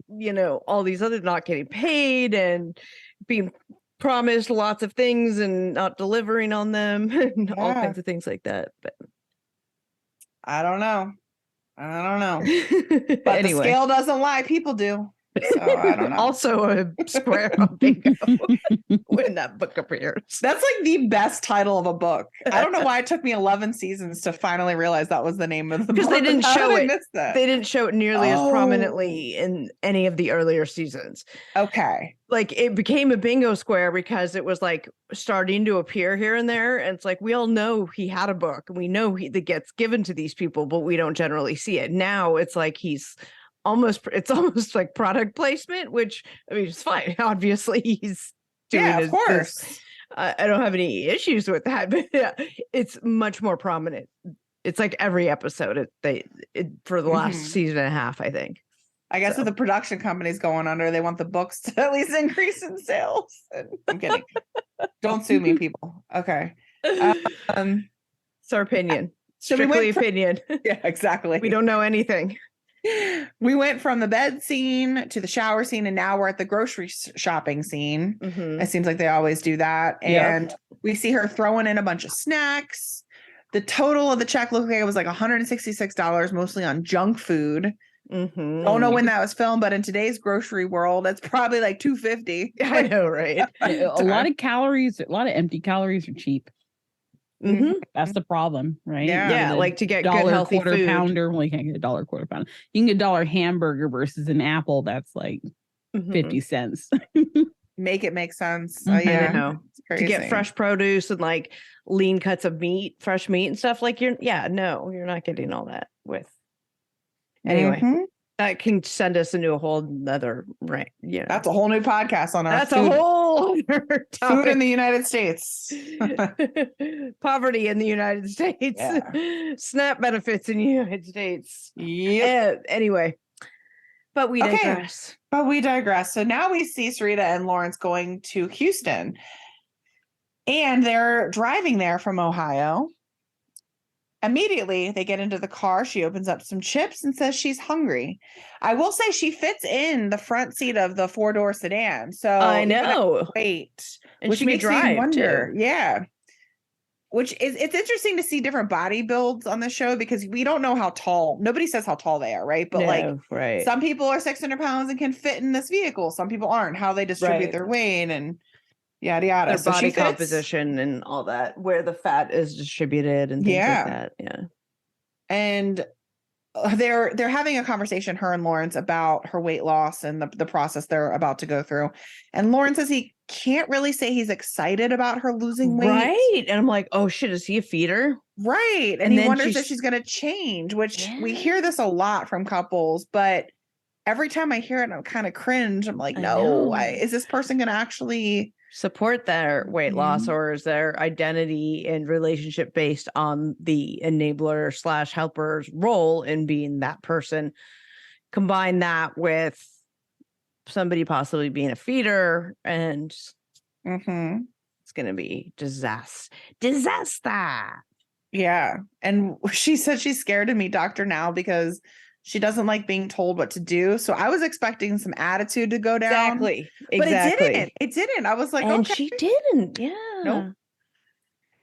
all these other not getting paid and being promised lots of things and not delivering on them and all kinds of things like that. But I don't know. But anyway. the scale doesn't lie. People do. So I don't know. Also a square on bingo when that book appears. That's like the best title of a book. I don't know why it took me 11 seasons to finally realize that was the name of the book. Because they didn't show it. That? They didn't show it nearly as prominently in any of the earlier seasons. Okay. Like it became a bingo square because it was like starting to appear here and there. And it's like, we all know he had a book and we know that gets given to these people, but we don't generally see it. Now it's like it's almost like product placement, which I mean, it's fine. Obviously he's doing of course. I don't have any issues with that, but yeah, it's much more prominent. It's like every episode for the last season and a half, I think. I guess if the production company's going under, they want the books to at least increase in sales. I'm kidding. Don't sue me, people. Okay. It's our opinion. So Strictly opinion. Yeah, exactly. We don't know anything. We went from the bed scene to the shower scene, and now we're at the grocery shopping scene. It seems like they always do that. And we see her throwing in a bunch of snacks. The total of the check looked like it was like $166, mostly on junk food. Don't know when that was filmed, but in today's grocery world, it's probably like $2.50. I know, right? A lot of calories, a lot of empty calories are cheap. That's the problem, right? Yeah, like to get good dollar healthy quarter food. pounder. Well, you can't get a dollar quarter pounder. You can get a dollar hamburger versus an apple that's like 50 cents. Make it make sense. I know. To get fresh produce and like lean cuts of meat, fresh meat and stuff. Like you're not getting all that with. Anyway, that can send us into a whole nother That's a whole new podcast on our That's food. a whole other topic. Food in the United States. Poverty in the United States. Yeah. SNAP benefits in the United States. Yep. Anyway, but we digress. So now we see Sarita and Lawrence going to Houston. And they're driving there from Ohio. Immediately, they get into the car. She opens up some chips and says she's hungry. I will say she fits in the front seat of the 4-door sedan. So I know. Wait, And which she makes could drive me wonder. too. Yeah. It's interesting to see different body builds on the show because we don't know how tall. Nobody says how tall they are, right? But right. Some people are 600 pounds and can fit in this vehicle. Some people aren't. How they distribute their weight and yada yada. Their body composition and all that, where the fat is distributed and things like that. Yeah. And they're having a conversation, her and Lawrence, about her weight loss and the process they're about to go through. And Lawrence says he can't really say he's excited about her losing weight. Right. And I'm like, oh shit, is he a feeder? Right. And he wonders if she's going to change, which we hear this a lot from couples, but every time I hear it, I'm kind of cringe. I'm like, no, is this person going to actually support their weight loss, or is their identity and relationship based on the enabler / helper's role in being that person? Combine that with somebody possibly being a feeder, and it's going to be disaster. Yeah. And she said she's scared to meet Dr. Now because she doesn't like being told what to do. So I was expecting some attitude to go down. Exactly. But it didn't. I was like, and okay. she didn't. Yeah. Nope.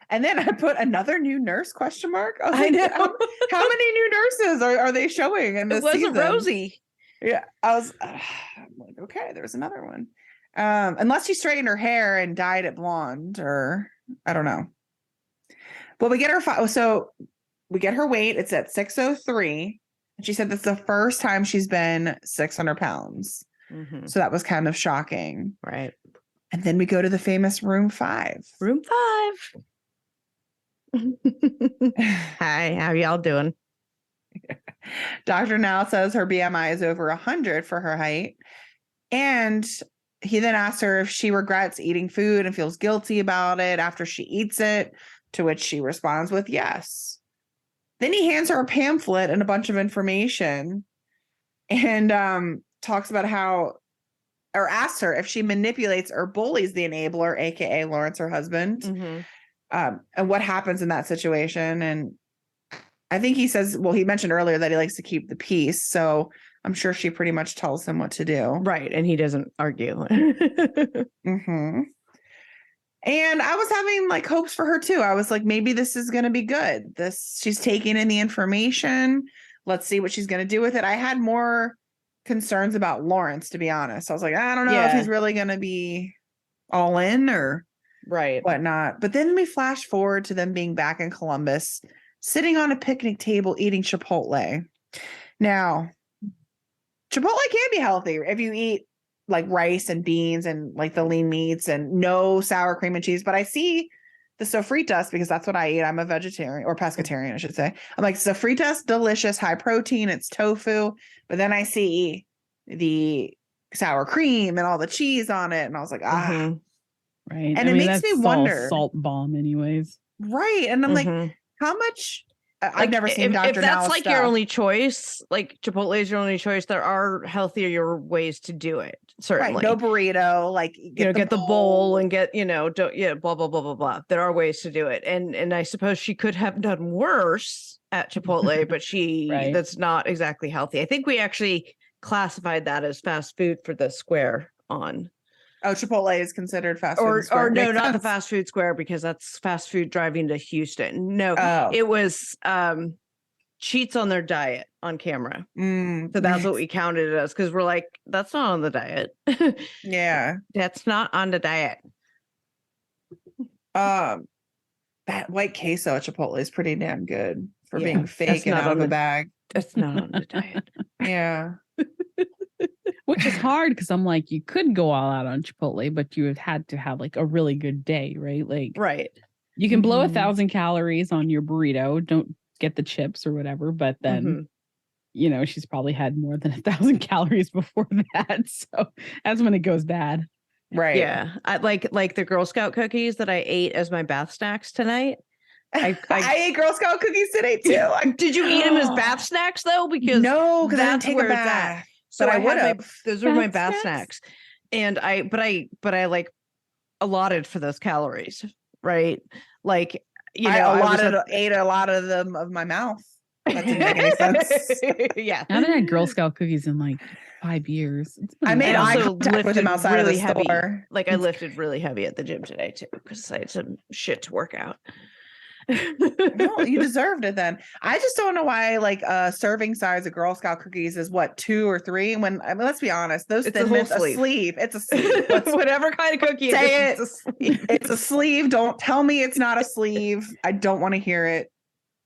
And then I put another new nurse question mark. I know. How many new nurses are they showing in this season? It wasn't Rosie. Yeah. I'm like, okay, there's another one. Unless she straightened her hair and dyed it blonde, or I don't know. Well, we get her weight. It's at 603. She said that's the first time she's been 600 pounds. So that was kind of shocking. Right. And then we go to the famous room 5. Room 5. Hi, how y'all doing? Dr. Now says her BMI is over 100 for her height. And he then asks her if she regrets eating food and feels guilty about it after she eats it, to which she responds with yes. Then he hands her a pamphlet and a bunch of information and talks about how, or asks her if she manipulates or bullies the enabler, aka Lawrence, her husband, and what happens in that situation. And I think he says, well, he mentioned earlier that he likes to keep the peace. So I'm sure she pretty much tells him what to do. Right. And he doesn't argue. And I was having like hopes for her too. I was like, maybe this is going to be good. She's taking in the information. Let's see what she's going to do with it. I had more concerns about Lawrence, to be honest. I was like, I don't know if he's really going to be all in or whatnot. But then we flash forward to them being back in Columbus, sitting on a picnic table, eating Chipotle. Now, Chipotle can be healthy if you eat like rice and beans and like the lean meats and no sour cream and cheese. But I see the sofritas because that's what I eat. I'm a vegetarian or pescatarian, I should say. I'm like, sofritas, delicious, high protein. It's tofu. But then I see the sour cream and all the cheese on it. And I was like, right. And it makes me wonder. Salt bomb anyways. Right. And I'm like, how much? I've never seen Dr. If that's Now's like stuff. your only choice, like Chipotle is your only choice, there are healthier ways to do it. Certainly. Right. No burrito, like get the bowl and get, blah, blah, blah, blah, blah. There are ways to do it. And I suppose she could have done worse at Chipotle, but that's not exactly healthy. I think we actually classified that as fast food for the square on. Oh, Chipotle is considered fast food square. Or no, not the fast food square because that's fast food driving to Houston. No, it was cheats on their diet on camera. So that's what we counted it as because we're like, that's not on the diet. Yeah. That's not on the diet. That white queso at Chipotle is pretty damn good for being fake and out of a bag. That's not on the diet. Yeah. Which is hard because I'm like, you could go all out on Chipotle, but you have had to have like a really good day, right? Like, you can blow 1,000 calories on your burrito. Don't get the chips or whatever, but then, she's probably had more than 1,000 calories before that. So that's when it goes bad. Right. Yeah. I like the Girl Scout cookies that I ate as my bath snacks tonight. I ate Girl Scout cookies today too. Did you eat them as bath snacks though? Because no, because I didn't take a where bath. So but I would have. Those were my bath snacks, and I like allotted for those calories, right? Like I ate a lot of them of my mouth. That didn't make any sense. Yeah, I haven't had Girl Scout cookies in like 5 years. I made eye contact with them outside really of the heavy. store. Like I lifted really heavy at the gym today too because I had some shit to work out. No, you deserved it then. I just don't know why like serving size of Girl Scout cookies is what 2 or 3 when let's be honest, those Thin Mints a sleeve. It's a sleeve. Whatever kind of cookie say it's a sleeve. It's a sleeve. Don't tell me it's not a sleeve. I don't want to hear it.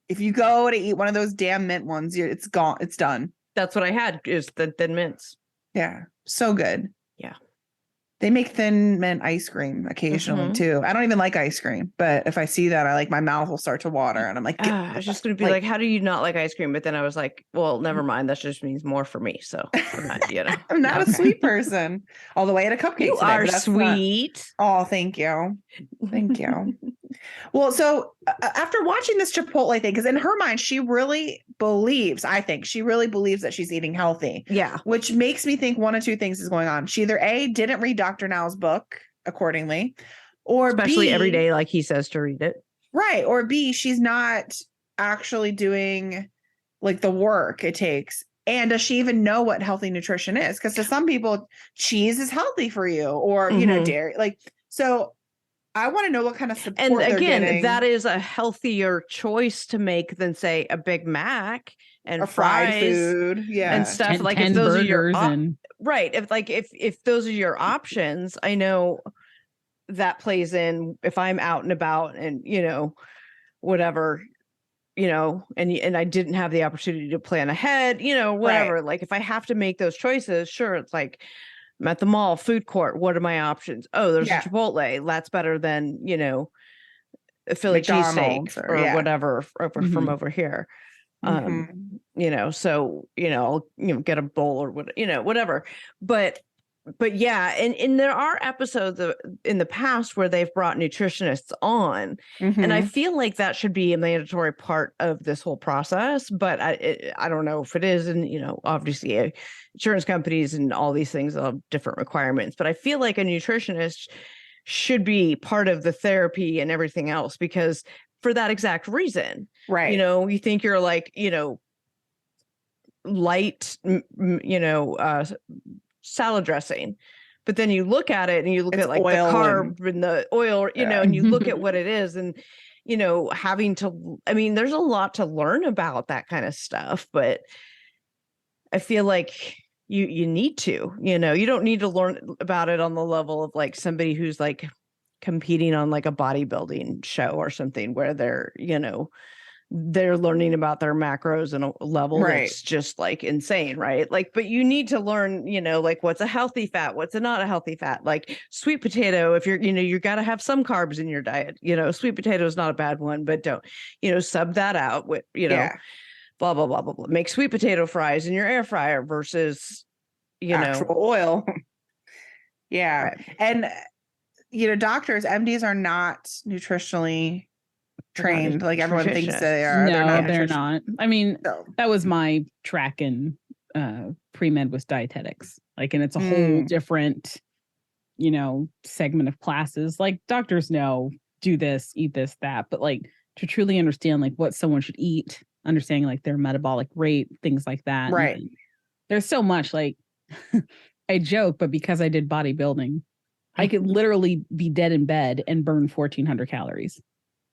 If you go to eat one of those damn mint ones, it's gone. It's done. That's what I had is the Thin Mints. Yeah. So good. Yeah. They make Thin Mint ice cream occasionally too. I don't even like ice cream, but if I see that, my mouth will start to water, and I'm like, I was just gonna be like, how do you not like ice cream? But then I was like, well, never mind. That just means more for me. So I'm not, I'm not a sweet person. All the way at a cupcake. You are sweet. Oh, thank you, thank you. Well, so after watching this Chipotle thing, because in her mind, she really believes, I think she really believes that she's eating healthy. Yeah. Which makes me think one of two things is going on. She either A, didn't read Dr. Now's book accordingly, or especially B, every day, like he says to read it. Right. Or B, she's not actually doing like the work it takes. And does she even know what healthy nutrition is? Because to some people, cheese is healthy for you, or, dairy. Like, so I want to know what kind of support and they're again, getting. That is a healthier choice to make than say a Big Mac and or fried food, and stuff. Like if those are your right, if those are your options, I know that plays in if I'm out and about and whatever, and I didn't have the opportunity to plan ahead, whatever. Right. Like if I have to make those choices, sure, it's like I'm at the mall, food court. What are my options? Oh, there's Yeah. a Chipotle. That's better than, a Philly cheesesteak McDonald's or yeah. whatever from Mhm. over here. Mhm. So, I'll, get a bowl or whatever. But yeah, and there are episodes in the past where they've brought nutritionists on, and I Mhm. feel like that should be a mandatory part of this whole process. But I don't know if it is, and obviously, insurance companies and all these things have different requirements. But I feel like a nutritionist should be part of the therapy and everything else, because for that exact reason, Right. you think you're like, light, salad dressing, but then you look at it and you look It's at like the oil carb and the oil, Yeah. and you look at what it is, and having to, I mean, there's a lot to learn about that kind of stuff, but I feel like you need to, you don't need to learn about it on the level of like somebody who's like competing on like a bodybuilding show or something where they're learning about their macros in a level Right. that's just like insane, right? Like, but you need to learn, like what's a healthy fat, what's a not a healthy fat. Like sweet potato, if you're, you got to have some carbs in your diet. Sweet potato is not a bad one, but don't, sub that out with, Yeah. blah, blah, blah, blah, blah. Make sweet potato fries in your air fryer versus, Actual oil. Yeah. Right. And doctors, MDs are not nutritionally They're not trained like everyone thinks nutritionists. they are. No, They're they're not. not. I mean, So, that was my track in pre-med was dietetics. Like, and it's a whole different, segment of classes. Like doctors know, do this, eat this, that, but like to truly understand like what someone should eat, understanding like their metabolic rate, things like that. Right. And there's so much like I joke, but because I did bodybuilding, I could literally be dead in bed and burn 1,400 calories.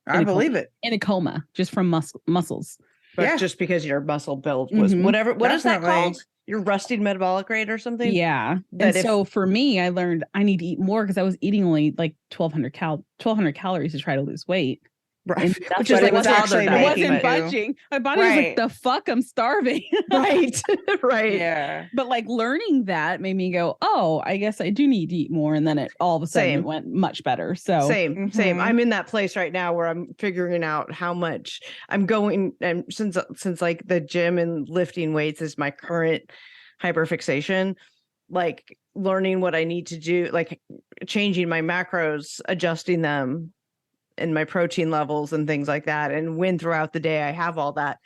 I believe it. In a coma, just from muscles. But Yeah. just because your muscle build was whatever, what is that Definitely. called? Your resting metabolic rate or something? Yeah. That And so for me, I learned I need to eat more because I was eating only like 1,200 calories to try to lose weight. Right. And Which what is like it was toddler actually diet, I making wasn't but- you- budging. My body was like, Right. the fuck, I'm starving. right. Right. Yeah. But like learning that made me go, oh, I guess I do need to eat more. And then it all of a sudden Same. it went much better. So Same. Mhm. I'm in that place right now where I'm figuring out how much I'm going, and since like the gym and lifting weights is my current hyperfixation, like learning what I need to do, like changing my macros, adjusting them and my protein levels and things like that. And when throughout the day I have all that,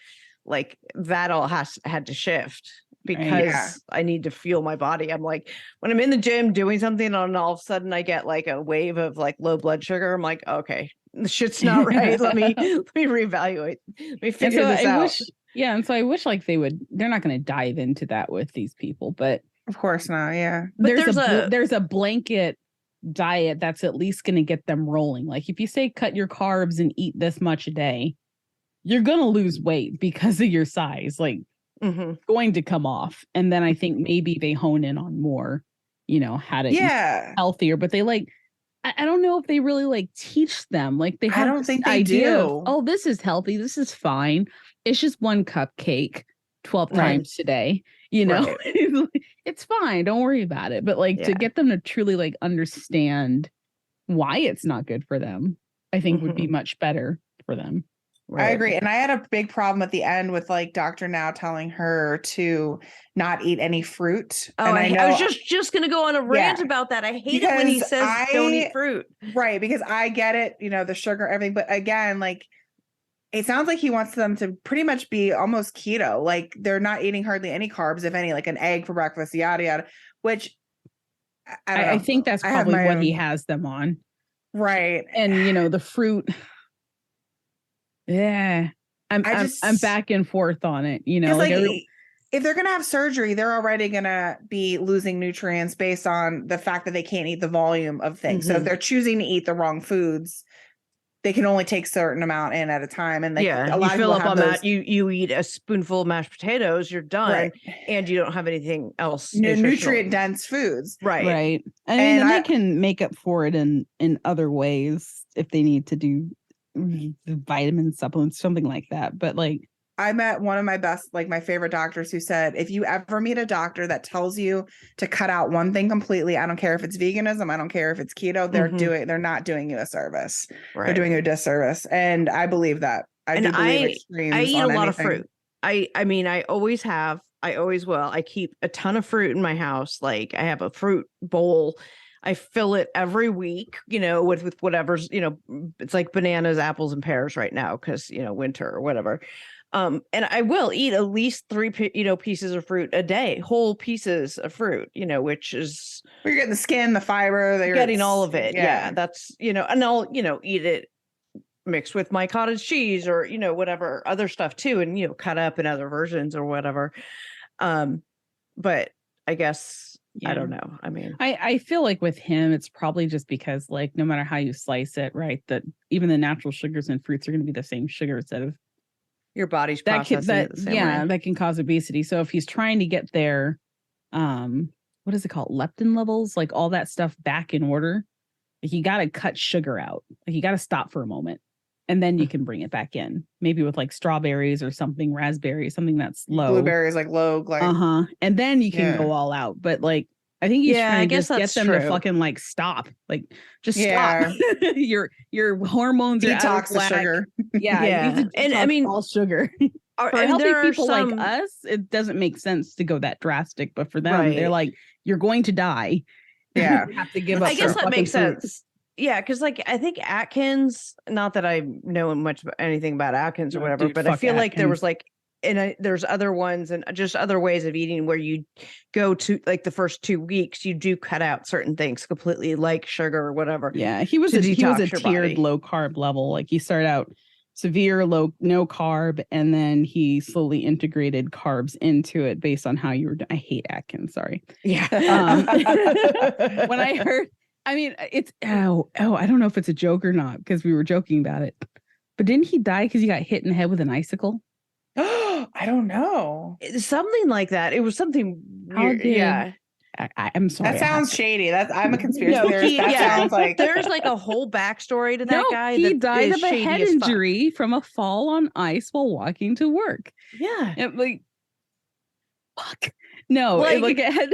like that all had to shift because Yeah. I need to feel my body. I'm like, when I'm in the gym doing something and all of a sudden I get like a wave of like low blood sugar, I'm like, okay, the shit's not right. Let me reevaluate. Let me figure this out. And so I wish like they're not going to dive into that with these people, but Of course not. Yeah. But there's a blanket diet that's at least going to get them rolling. Like if you say cut your carbs and eat this much a day, you're going to lose weight because of your size, like going to come off. And then I think maybe they hone in on more, how to eat healthier, but they like, I don't know if they really like teach them. Like they have I don't think they idea do. of, oh, this is healthy. This is fine. It's just one cupcake 12 times today. Right. It's fine. Don't worry about it. But like to get them to truly like understand why it's not good for them, I think would be much better for them. Right. I agree. And I had a big problem at the end with like Dr. Now telling her to not eat any fruit. Oh, and I was just going to go on a rant about that. I hate it when he says don't eat fruit. Right. Because I get it, the sugar, everything. But again, like it sounds like he wants them to pretty much be almost keto. Like they're not eating hardly any carbs, if any, like an egg for breakfast, yada, yada, which I think that's probably what he has them on. Right. And, the fruit. Yeah. I'm back and forth on it, if they're going to have surgery, they're already going to be losing nutrients based on the fact that they can't eat the volume of things. So if they're choosing to eat the wrong foods, they can only take a certain amount in at a time. And a lot you fill up on that. You eat a spoonful of mashed potatoes, you're done, right. And you don't have anything else. Nutrient dense foods. Right. I mean, and they can make up for it in other ways if they need to do vitamin supplements, something like that. But like, I met one of my best, like my favorite doctors who said, if you ever meet a doctor that tells you to cut out one thing completely, I don't care if it's veganism, I don't care if it's keto, they're not doing you a service. Right. They're doing you a disservice. And I believe that. I do believe extremes I eat on a lot anything. of fruit. I mean, I always have, I always will. I keep a ton of fruit in my house. Like I have a fruit bowl. I fill it every week, with whatever's, it's like bananas, apples, and pears right now because, winter or whatever. And I will eat at least 3, pieces of fruit a day, whole pieces of fruit, which is You're getting the skin, the fiber, getting all of it. Yeah. That's, and I'll, eat it mixed with my cottage cheese or, whatever other stuff too. And, cut up in other versions or whatever. But I guess, I don't know. I mean, I feel like with him, it's probably just because like, no matter how you slice it, right, that even the natural sugars in fruits are going to be the same sugar instead of your body's processing it the same way. That can cause obesity. So if he's trying to get their, what is it called? Leptin levels, like all that stuff back in order, like you got to cut sugar out. Like you got to stop for a moment and then you can bring it back in. Maybe with like strawberries or something, raspberries, something that's low. Blueberries, like low. Like, And then you can go all out. But like, I think he's trying to just get them to fucking like stop, like just stop. your hormones are out of whack. Sugar. Yeah. And I mean, all sugar. For healthy people like us, it doesn't make sense to go that drastic. But for them, they're like, you're going to die. Yeah. You have to give up. I guess that makes sense. Yeah, because like I think Atkins, not that I know much about anything about Atkins or whatever, but I feel like there was like there's other ones and just other ways of eating where you go to like the first 2 weeks, you do cut out certain things completely, like sugar or whatever. Yeah, he was a tiered low carb level. Like he started out severe no carb, and then he slowly integrated carbs into it based on how you were. I hate Atkins. Sorry. Yeah. When I heard, I mean, it's I don't know if it's a joke or not because we were joking about it. But didn't he die because he got hit in the head with an icicle? I don't know. Something like that. It was something weird. Yeah. I'm sorry. That sounds shady. I'm a conspiracy theorist. That sounds like there's like a whole backstory to that guy. He died of a head injury from a fall on ice while walking to work. Yeah. Like, fuck. No, like a head.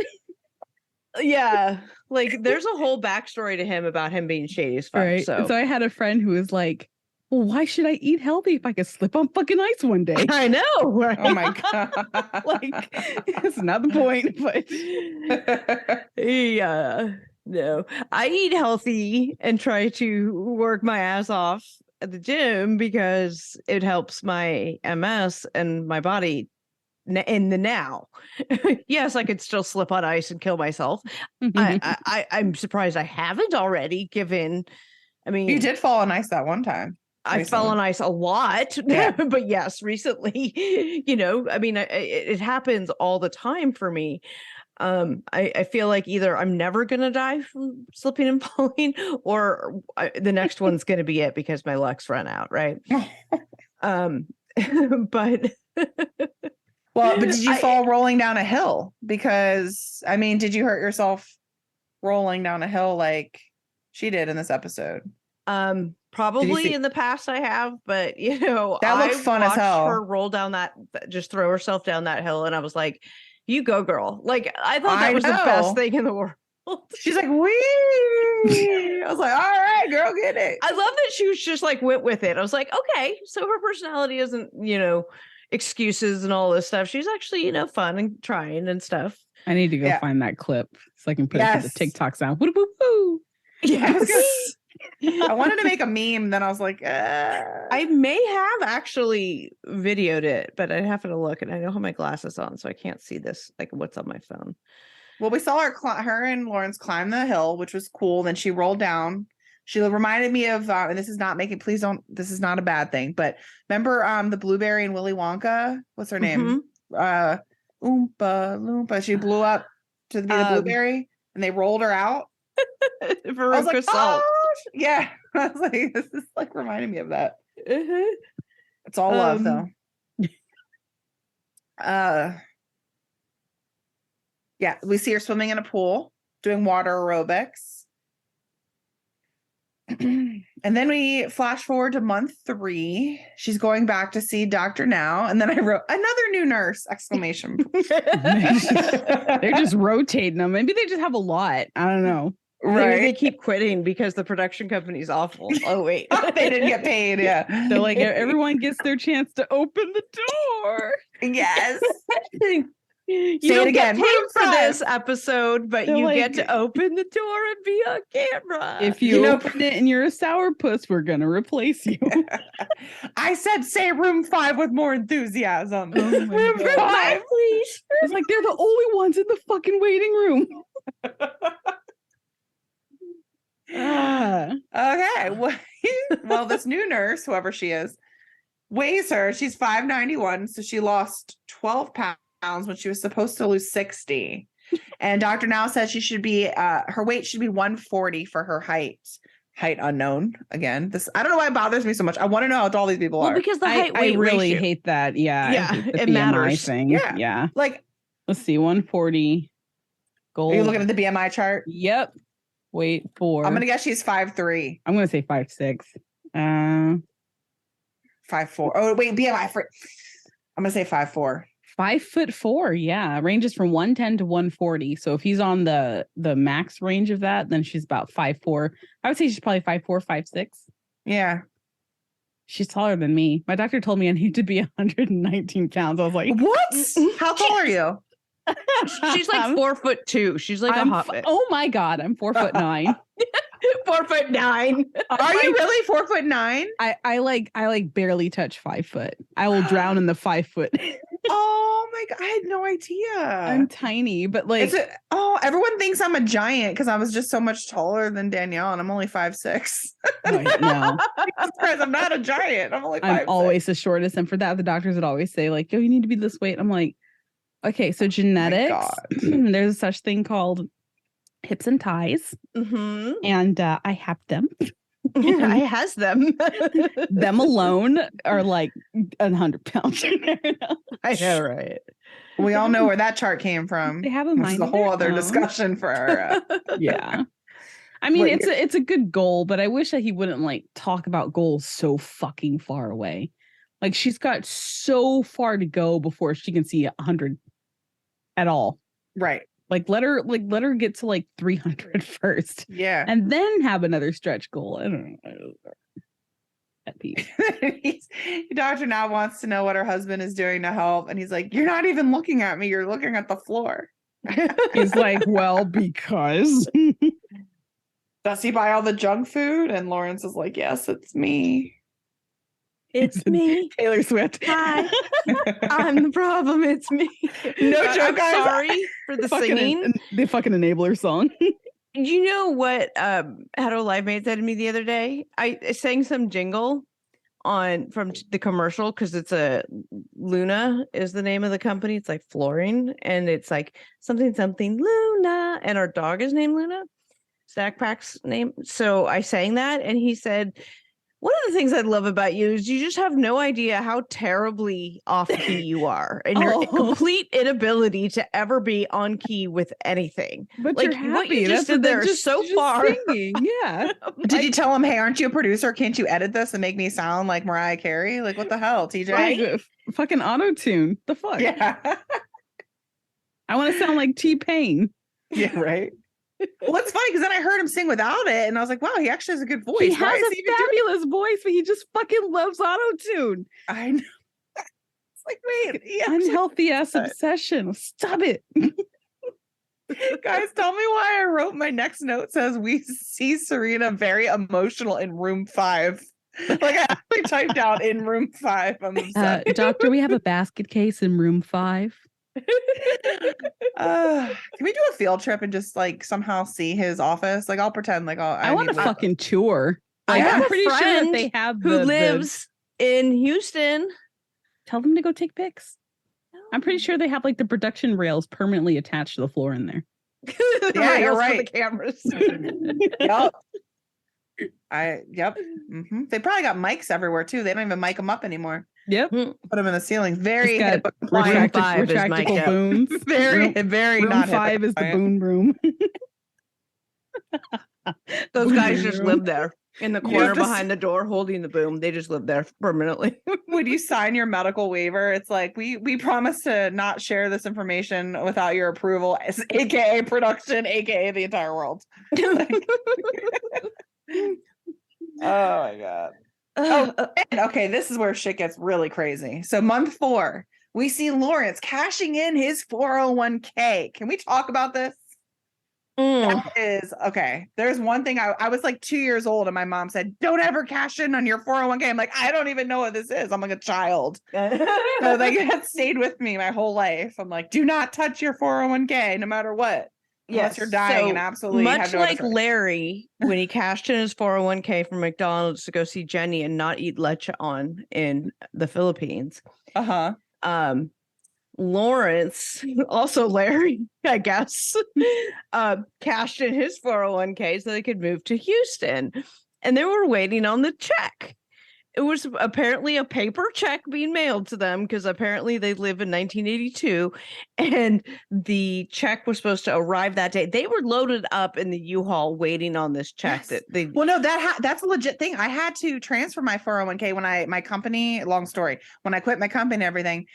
Yeah. Like there's a whole backstory to him about him being shady as fuck. Right. So I had a friend who was like, well, why should I eat healthy if I could slip on fucking ice one day? I know. Right? Oh my God. Like, it's not the point, but yeah. No. I eat healthy and try to work my ass off at the gym because it helps my MS and my body in the now. Yes, I could still slip on ice and kill myself. I'm surprised I haven't already, given, I mean, you did fall on ice that one time. I fell on ice a lot, but yes, recently, I mean, it happens all the time for me. I feel like either I'm never going to die from slipping and falling, or the next one's going to be it because my luck's run out. Right. But but did you fall rolling down a hill? Because I mean, did you hurt yourself rolling down a hill like she did in this episode? Probably in the past I have, but that looked fun as hell. Her roll down just throw herself down that hill, and I was like, "You go, girl!" Like I thought that was the best thing in the world. She's like, "Wee!" I was like, "All right, girl, get it." I love that she was just like went with it. I was like, "Okay, so her personality isn't, excuses and all this stuff. She's actually, fun and trying and stuff." I need to go find that clip so I can put it to the TikTok sound. Woo-woo-woo. Yes. I wanted to make a meme, then I was like, I may have actually videoed it, but I'd have to look, and I don't have my glasses on, so I can't see this, like what's on my phone. Well, we saw her and Lawrence climb the hill, which was cool. Then she rolled down. She reminded me of, and this is not this is not a bad thing, but remember the Blueberry and Willy Wonka? What's her name? Oompa Loompa. She blew up to be the Blueberry, and they rolled her out. I was like, oh, yeah. I was like, this is like reminding me of that. It's all love, though. Yeah, we see her swimming in a pool, doing water aerobics. And then we flash forward to month 3. She's going back to see Dr. Now. And then I wrote another new nurse, exclamation. They're just rotating them. Maybe they just have a lot. I don't know. Maybe they keep quitting because the production company's awful. Oh, wait. They didn't get paid. Yeah. They're like, everyone gets their chance to open the door. Yes. You Say don't it again. get paid for Room this episode, but They're you like- get to open the door and be on camera. If you open it and you're a sourpuss, we're going to replace you. I said, say room 5 with more enthusiasm. Oh my Room God. 5, please. It's like they're the only ones in the fucking waiting room. Ah. Okay. Well, this new nurse, whoever she is, weighs her. She's 591, so she lost 12 pounds when she was supposed to lose 60. And Dr. Now says she should be her weight should be 140 for her height. Height unknown. Again, this I don't know why it bothers me so much. I want to know how tall these people well, are. because the height I weight really ratio. hate that. Yeah. Yeah, I hate the it BMI matters. thing. Yeah. Yeah. Like, Let's see. 140 gold. are you looking at the BMI chart? Yep. Wait for. I'm gonna guess she's 5'3", I'm gonna say 5'6". 5'4". Oh wait, BMI for. I'm gonna say 5'4". 5'4". Yeah, ranges from 110 to 140. So if he's on the max range of that, then she's about 5'4". I would say she's probably 5'4", 5'6". Yeah. She's taller than me. My doctor told me I need to be 119 pounds. I was like, What? How tall are you? She's like 4'2". She's like a hobbit. oh my God, I'm 4'9". 4'9". Are you really 4'9"? I like barely touch 5 foot. I will drown in the 5 foot. Oh my God, I had no idea. I'm tiny, but like Everyone thinks I'm a giant because I was just so much taller than Danielle, and I'm only 5'6". no. Surprised I'm not a giant. I'm only 5'6". I'm always the shortest, and for that, the doctors would always say like, "Yo, you need to be this weight." I'm like, okay, so genetics. There's such thing called hips and thighs, Mm-hmm. and I have them. I has them. Them alone are like 100 pounds. I know, right? We all know where that chart came from. They have a Which mind. is a of their whole other own. discussion for our. Yeah. I mean, Wait. it's a good goal, but I wish that he wouldn't like talk about goals so fucking far away. Like she's got so far to go before she can see 100 at all. Right. Like let her get to like 300 first, Yeah. and then have another stretch goal. I don't know. Pet peeve. Dr. Now wants to know what her husband is doing to help, and he's like, "You're not even looking at me. You're looking at the floor." He's like, well, because Does he buy all the junk food? And Lawrence is like, "Yes, it's me." It's me. Taylor Swift. Hi. I'm the problem. It's me. No I'm joke. guys. Sorry for the singing. The fucking enabler song. You know what Hello Live Mate said to me the other day? I sang some jingle from the commercial because it's a Luna is the name of the company. It's like flooring, and it's like something Luna, and our dog is named Luna. Stack Pack's name. So I sang that, and he said, "One of the things I love about you is you just have no idea how terribly off key you are, and your complete inability to ever be on key with anything." But Like, you're happy. what you just did That's there just- so just far. singing. Yeah. Did you tell him, "Hey, aren't you a producer? Can't you edit this and make me sound like Mariah Carey?" Like, what the hell, TJ? Like, fucking auto tune. The fuck? Yeah. I want to sound like T-Pain. Yeah, right. Well, it's funny because then I heard him sing without it, and I was like, "Wow, he actually has a good voice." He Why has is a he even doing fabulous voice, but he just fucking loves auto tune. it? I know. It's like, wait, he actually- Unhealthy ass obsession. Stop it. guys, tell me why I wrote my next note says we see Serena very emotional in room 5. Like I actually typed out in room 5. I'm upset. Doctor, we have a basket case in room 5. Can we do a field trip and just like somehow see his office? Like I'll pretend like I want need, a like, fucking tour. I Like, have I'm a pretty sure that friend they have who the- lives in Houston. Tell them to go take pics. I'm pretty sure they have like the production rails permanently attached to the floor in there. Yeah, you're Rails for right. The cameras. Yep. Mhm. They probably got mics everywhere too. They don't even mic them up anymore. Yep. Put them in the ceiling. Very It's got HIPAA compliant. five is my retractable cap. booms. very Room not 5 HIPAA is the compliant. boom room. Those guys just Room. live there. in the You corner have to behind the door holding the boom. They just live there permanently. When you sign your medical waiver, it's like we promise to not share this information without your approval, aka production, aka the entire world. Oh my god. And okay, this is where shit gets really crazy. So month 4, we see Lawrence cashing in his 401k. Can we talk about this? That is okay. There's one thing I was like 2 years old and my mom said, don't ever cash in on your 401k. I'm like, I don't even know what this is. I'm like a child. So like that stayed with me my whole life. I'm like, do not touch your 401k no matter what. Unless you're dying and absolutely much have no like other choice. Larry when he cashed in his 401k from McDonald's to go see Jenny and not eat lechon in the Philippines. Lawrence, also Larry, I guess, cashed in his 401k so they could move to Houston. And they were waiting on the check. It was apparently a paper check being mailed to them because apparently they live in 1982. And the check was supposed to arrive that day. They were loaded up in the U-Haul waiting on this check. Yes. That they Well, no, that's a legit thing. I had to transfer my 401k when my company, long story, when I quit my company and everything,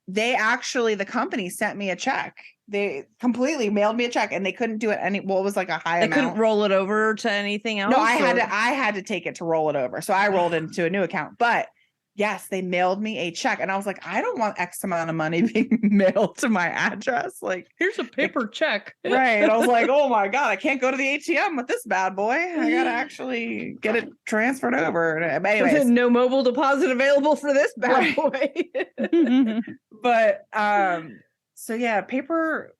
the company sent me a check. They completely mailed me a check and they couldn't do it it was like a high amount. They couldn't roll it over to anything else. No, I had to take it to roll it over. So I rolled into a new account. But yes, they mailed me a check. And I was like, I don't want X amount of money being mailed to my address. Like, here's a paper check. Right. And I was like, oh my God, I can't go to the ATM with this bad boy. I gotta actually get it transferred over. But anyways, no mobile deposit available for this bad boy. But so yeah, paper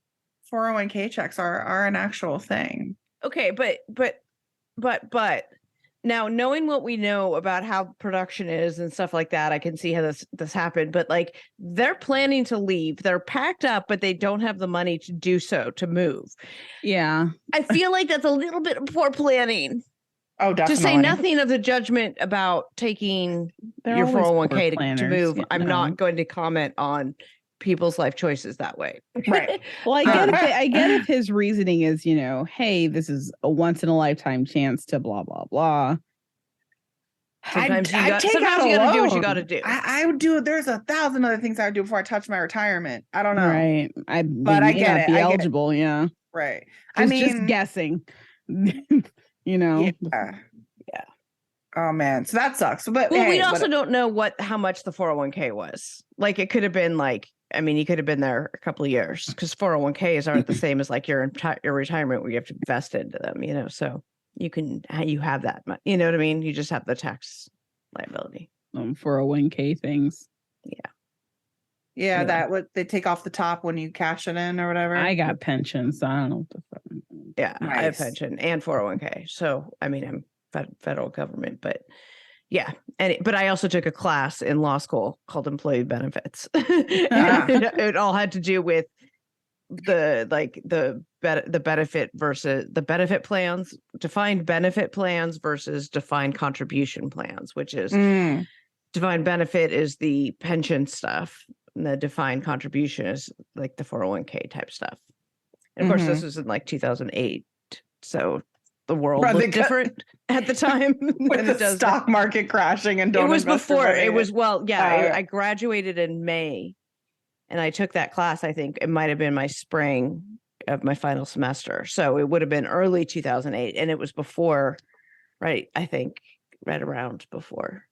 401k checks are an actual thing. Okay, but now knowing what we know about how production is and stuff like that, I can see how this happened. But like they're planning to leave. They're packed up, but they don't have the money to do so, to move. Yeah. I feel like that's a little bit of poor planning. Oh, definitely. To say nothing of the judgment about taking your 401k to move. I'm not going to comment on people's life choices that way. Right. Well, I get if his reasoning is, hey, this is a once in a lifetime chance to blah, blah, blah. Sometimes you got to do what you got to do. I would do. There's 1,000 other things I would do before I touch my retirement. I don't know. Right. I get it. Be eligible. Yeah. Right. Just guessing. Yeah. Oh man, so that sucks. But we also don't know how much the 401k was. Like it could have been you could have been there a couple of years because 401ks aren't the same as like your retirement where you have to invest into them. So you have that, you know what I mean? You just have the tax liability. 401k things. Yeah, anyway. That what they take off the top when you cash it in or whatever. I got pensions, so I don't know what the fuck. Yeah, nice. I have pension and 401k. So I mean, I'm federal government, but yeah. But I also took a class in law school called employee benefits. It all had to do with the benefit versus the benefit plans, defined benefit plans versus defined contribution plans, which is defined benefit is the pension stuff. And the defined contribution is like the 401k type stuff. And of course, this was in like 2008. So the world looked different at the time. With the stock market crashing and it was before. It was, I graduated in May and I took that class. I think it might have been my spring of my final semester. So it would have been early 2008. And it was before, right around before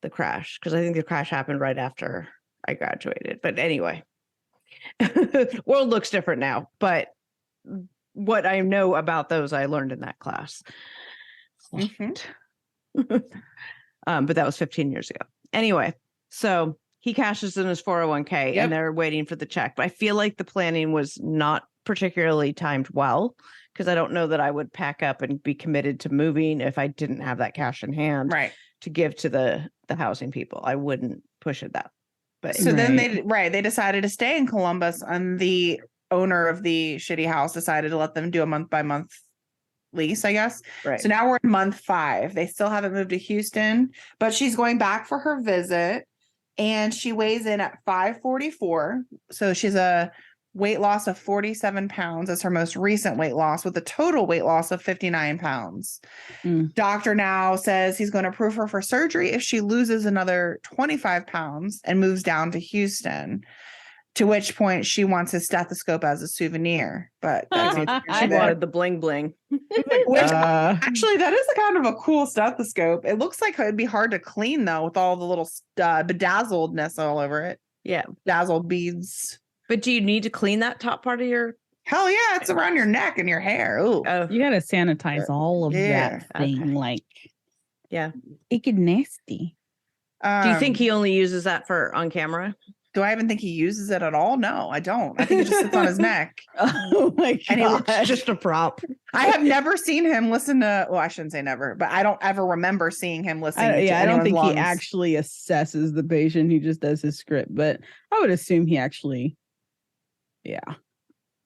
the crash, because I think the crash happened right after I graduated. But anyway, world looks different now. But what I know about those, I learned in that class. But that was 15 years ago. Anyway, so he cashes in his 401k and they're waiting for the check. But I feel like the planning was not particularly timed well, because I don't know that I would pack up and be committed to moving if I didn't have that cash in hand. Right. To give to the housing people. I wouldn't push it that. But so then they decided to stay in Columbus, and the owner of the shitty house decided to let them do a month by month lease, I guess. Right. So now we're in month 5. They still haven't moved to Houston, but she's going back for her visit, and she weighs in at 544. So she's a weight loss of 47 pounds as her most recent weight loss, with a total weight loss of 59 pounds. Doctor now says he's going to approve her for surgery if she loses another 25 pounds and moves down to Houston, to which point she wants his stethoscope as a souvenir. But She wanted the bling bling. Actually, that is a kind of a cool stethoscope. It looks like it'd be hard to clean, though, with all the little bedazzledness all over it. Yeah. Dazzled beads. But do you need to clean that top part of your... Hell yeah, it's around your neck and your hair. Ooh. Oh, You got to sanitize all of that thing. Okay. Like, yeah. it get nasty. Do you think he only uses that for on camera? Do I even think he uses it at all? No, I don't. I think it just sits on his neck. Oh my god. And he looks just a prop. I have never seen him listen to, well, I shouldn't say never, but I don't ever remember seeing him listening to I don't anyone's think lungs. he actually assesses the patient. He just does his script. But I would assume he actually,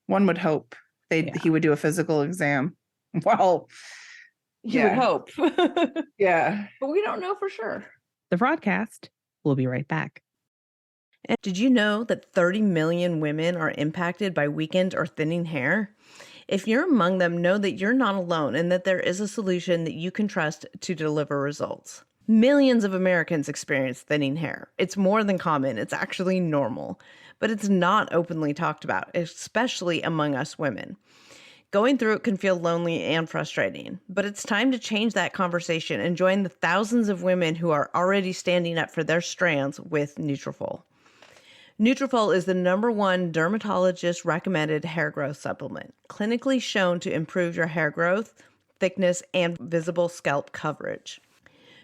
One would hope he would do a physical exam. Well, You would hope. yeah. But we don't know for sure. The Fraudcast will be right back. And did you know that 30 million women are impacted by weakened or thinning hair? If you're among them, know that you're not alone and that there is a solution that you can trust to deliver results. Millions of Americans experience thinning hair. It's more than common. It's actually normal, but it's not openly talked about, especially among us women. Going through it can feel lonely and frustrating, but it's time to change that conversation and join the thousands of women who are already standing up for their strands with Nutrafol. Nutrafol is the #1 dermatologist recommended hair growth supplement, clinically shown to improve your hair growth, thickness, and visible scalp coverage.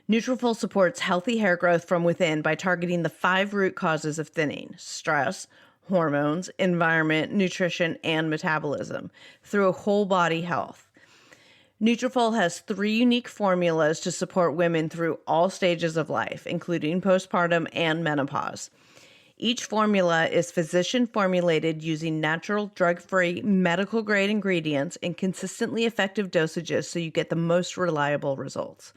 Nutrafol supports healthy hair growth from within by targeting the 5 root causes of thinning: stress, hormones, environment, nutrition, and metabolism through a whole body health. Nutrafol has 3 unique formulas to support women through all stages of life, including postpartum and menopause. Each formula is physician formulated using natural, drug-free, medical-grade ingredients in consistently effective dosages so you get the most reliable results.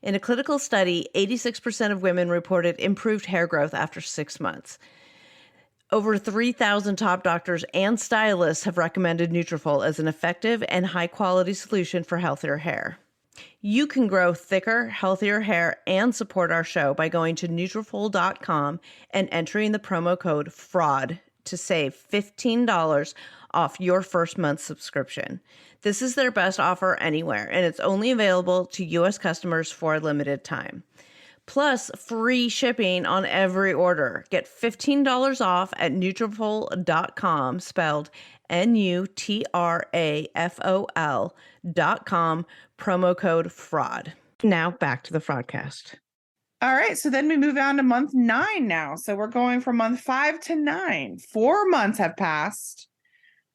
In a clinical study, 86% of women reported improved hair growth after 6 months. Over 3,000 top doctors and stylists have recommended Nutrafol as an effective and high-quality solution for healthier hair. You can grow thicker, healthier hair and support our show by going to Nutrafol.com and entering the promo code FRAUD to save $15 off your first month's subscription. This is their best offer anywhere, and it's only available to U.S. customers for a limited time. Plus, free shipping on every order. Get $15 off at Nutrafol.com, spelled Nutrafol.com, promo code FRAUD. Now back to the Fraudcast. All right. So then we move on to month 9 now. So we're going from month 5 to 9. 4 months have passed.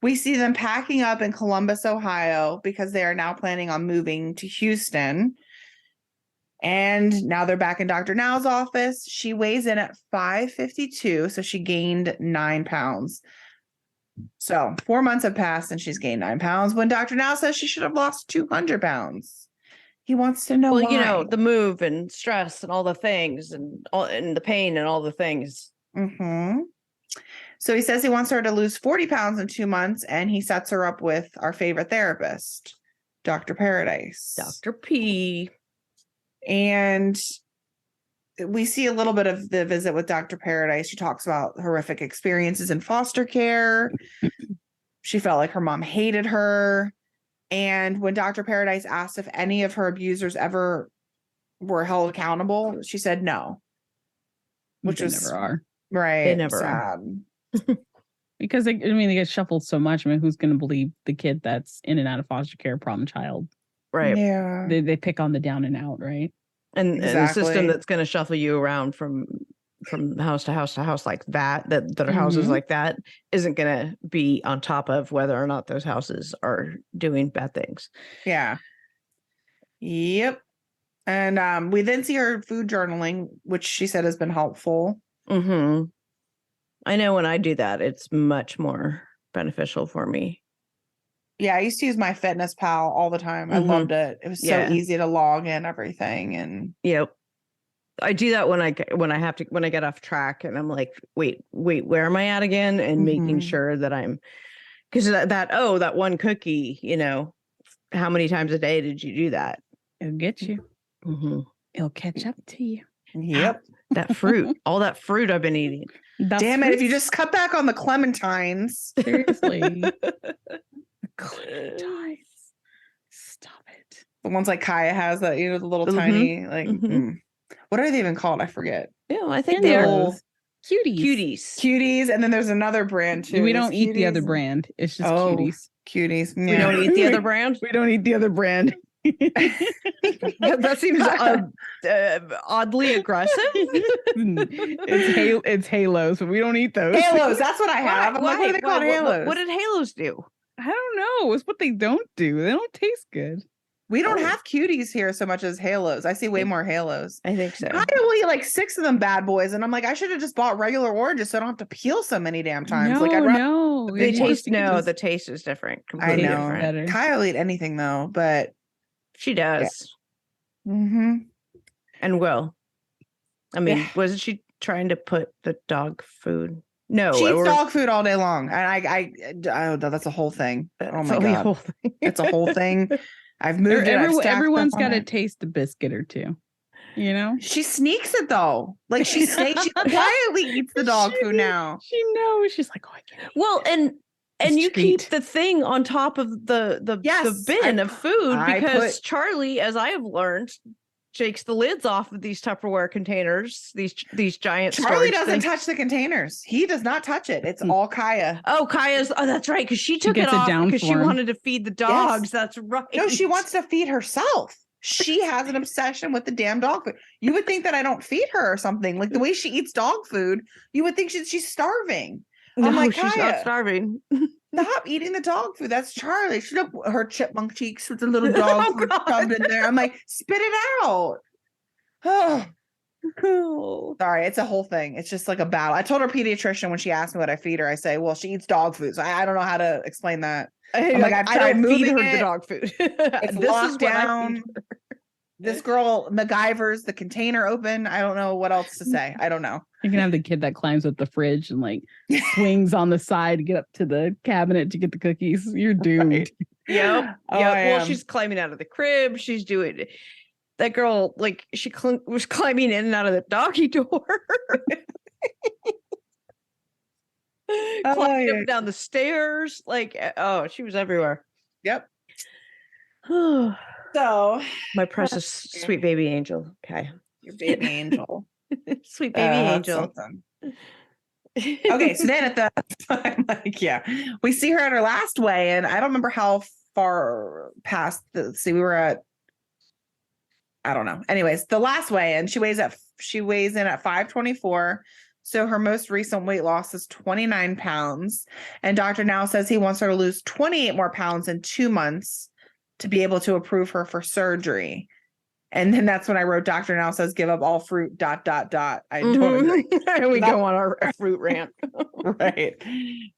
We see them packing up in Columbus, Ohio, because they are now planning on moving to Houston. And now they're back in Dr. Now's office. She weighs in at 552, so she gained 9 pounds. So 4 months have passed and she's gained 9 pounds when Dr. Now says she should have lost 200 pounds. He wants to know why. You know, the move and stress and all the things and the pain and all the things. Mm-hmm. So he says he wants her to lose 40 pounds in 2 months, and he sets her up with our favorite therapist, Dr. Paradise. Dr. P. And we see a little bit of the visit with Dr. Paradise. She talks about horrific experiences in foster care. She felt like her mom hated her. And when Dr. Paradise asked if any of her abusers ever were held accountable, she said no. Which They was never are. right. They never sad. Because they get shuffled so much. I mean, who's going to believe the kid that's in and out of foster care, problem child? Right. Yeah. They pick on the down and out, right? And a system Exactly. that's going to shuffle you around from house to house to house like that are houses Mhm. like that isn't going to be on top of whether or not those houses are doing bad things. Yeah. Yep. And we then see her food journaling, which she said has been helpful. Mm-hmm. I know when I do that, it's much more beneficial for me. Yeah, I used to use my Fitness Pal all the time. I Mhm. loved it. It was so Yeah. easy to log in everything. And Yep. I do that when I get off track and I'm like, wait, where am I at again? And making sure that I'm, because that one cookie, how many times a day did you do that? It'll get you. Mm-hmm. It'll catch up to you. Yep. That fruit, all that fruit I've been eating. Damn it. If you just cut back on the clementines. Seriously. Clementines. Stop it. The ones like Kaya has that, the little tiny, like, what are they even called? I forget. Yeah, I think They're they're Cuties. And then there's anher brand too. We don't eat the other brand. It's just cuties. Cuties. We don't eat the other brand. We don't eat the other brand. That seems oddly aggressive. It's Halos, but we don't eat those. Halos, that's what I have. I'm like, what are they called? Halos. What did Halos do? I don't know. It's what they don't do. They don't taste good. We don't have cuties here so much as Halos. I see way more Halos. I think so. I will eat like 6 of them bad boys, and I'm like, I should have just bought regular oranges so I don't have to peel so many damn times. No, the taste is different. Completely I know. different. Kyle will eat anything though, but she does. Yeah. Mm-hmm. And will. I mean, wasn't she trying to put the dog food? No, she eats dog food all day long, and I that's a whole thing. Oh my god, it's a whole thing. I've moved it. Everyone's got to taste a biscuit or two. She sneaks it though. Like she quietly eats the dog food now. She knows. She's like, oh, I can't. Well, and you keep the thing on top of the bin of food because Charlie, as I have learned, shakes the lids off of these Tupperware containers. These giant. Charlie doesn't touch the containers. He does not touch it. It's all Kaya. Oh, Kaya's. Oh, that's right. Because she took it off because she wanted to feed the dogs. Yes. That's right. No, she wants to feed herself. She has an obsession with the damn dog food. You would think that I don't feed her or something. Like the way she eats dog food, you would think she's starving. No, I'm like, she's not starving. Stop eating the dog food. That's Charlie. She look her chipmunk cheeks with the little dog food shoved in there. I'm like, spit it out. Oh, cool. Sorry, it's a whole thing. It's just like a battle. I told her pediatrician when she asked me what I feed her, I say, well, she eats dog food. So I don't know how to explain that. I'm like, I've tried moving her the dog food. It's locked down. This girl MacGyver's the container open. I don't know what else to say. I don't know. You can have the kid that climbs up the fridge and like swings on the side to get up to the cabinet to get the cookies. You're doomed. Right. Yep. Well, she's climbing out of the crib. She's doing that girl, like she was climbing in and out of the doggy door. Climbing up and down the stairs. Like, she was everywhere. Yep. So my precious sweet baby angel. Okay. Your baby angel. Sweet baby angel. Okay, so then at the time, we see her at her last weigh-in. I don't remember how far past we were at. I don't know. Anyways, the last weigh-in, she weighs in at 524. So her most recent weight loss is 29 pounds. And Dr. Now says he wants her to lose 28 more pounds in 2 months to be able to approve her for surgery. And then that's when I wrote, Dr. Now says give up all fruit, ... I don't agree. We go on our fruit rant. Right.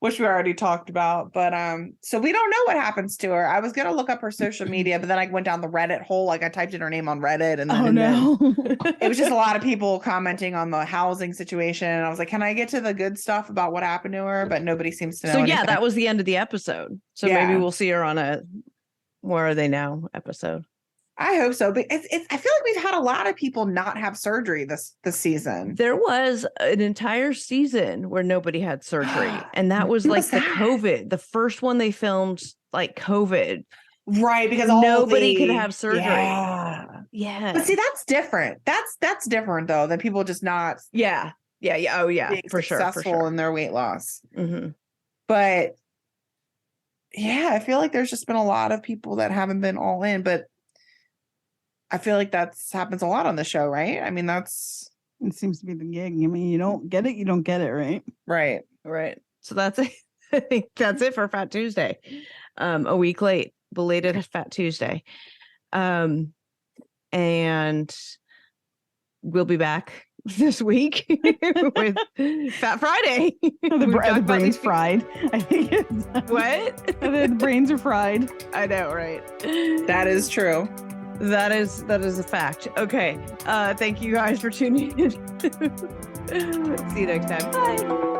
Which we already talked about. But so we don't know what happens to her. I was going to look up her social media, but then I went down the Reddit hole. Like I typed in her name on Reddit. And then, it was just a lot of people commenting on the housing situation. And I was like, can I get to the good stuff about what happened to her? But nobody seems to know. So anything. That was the end of the episode. So maybe we'll see her on a Where Are They Now episode. I hope so, but I feel like we've had a lot of people not have surgery this season. There was an entire season where nobody had surgery, and that was like the COVID. The first one they filmed like COVID, right? Because nobody could have surgery. Yeah. But see, that's different. That's different though than people just not. Yeah. Oh yeah, for sure. In their weight loss. Mm-hmm. But yeah, I feel like there's just been a lot of people that haven't been all in, but. I feel like happens a lot on the show, right? I mean, it seems to be the gig. I mean, you don't get it, you don't get it, right? Right. So that's it. I think that's it for Fat Tuesday. A week late, belated Fat Tuesday. And we'll be back this week with Fat Friday. The brain's fried. I think what? The brains are fried. I know, right? That is true. That is a fact. Okay. Thank you guys for tuning in. See you next time. Bye.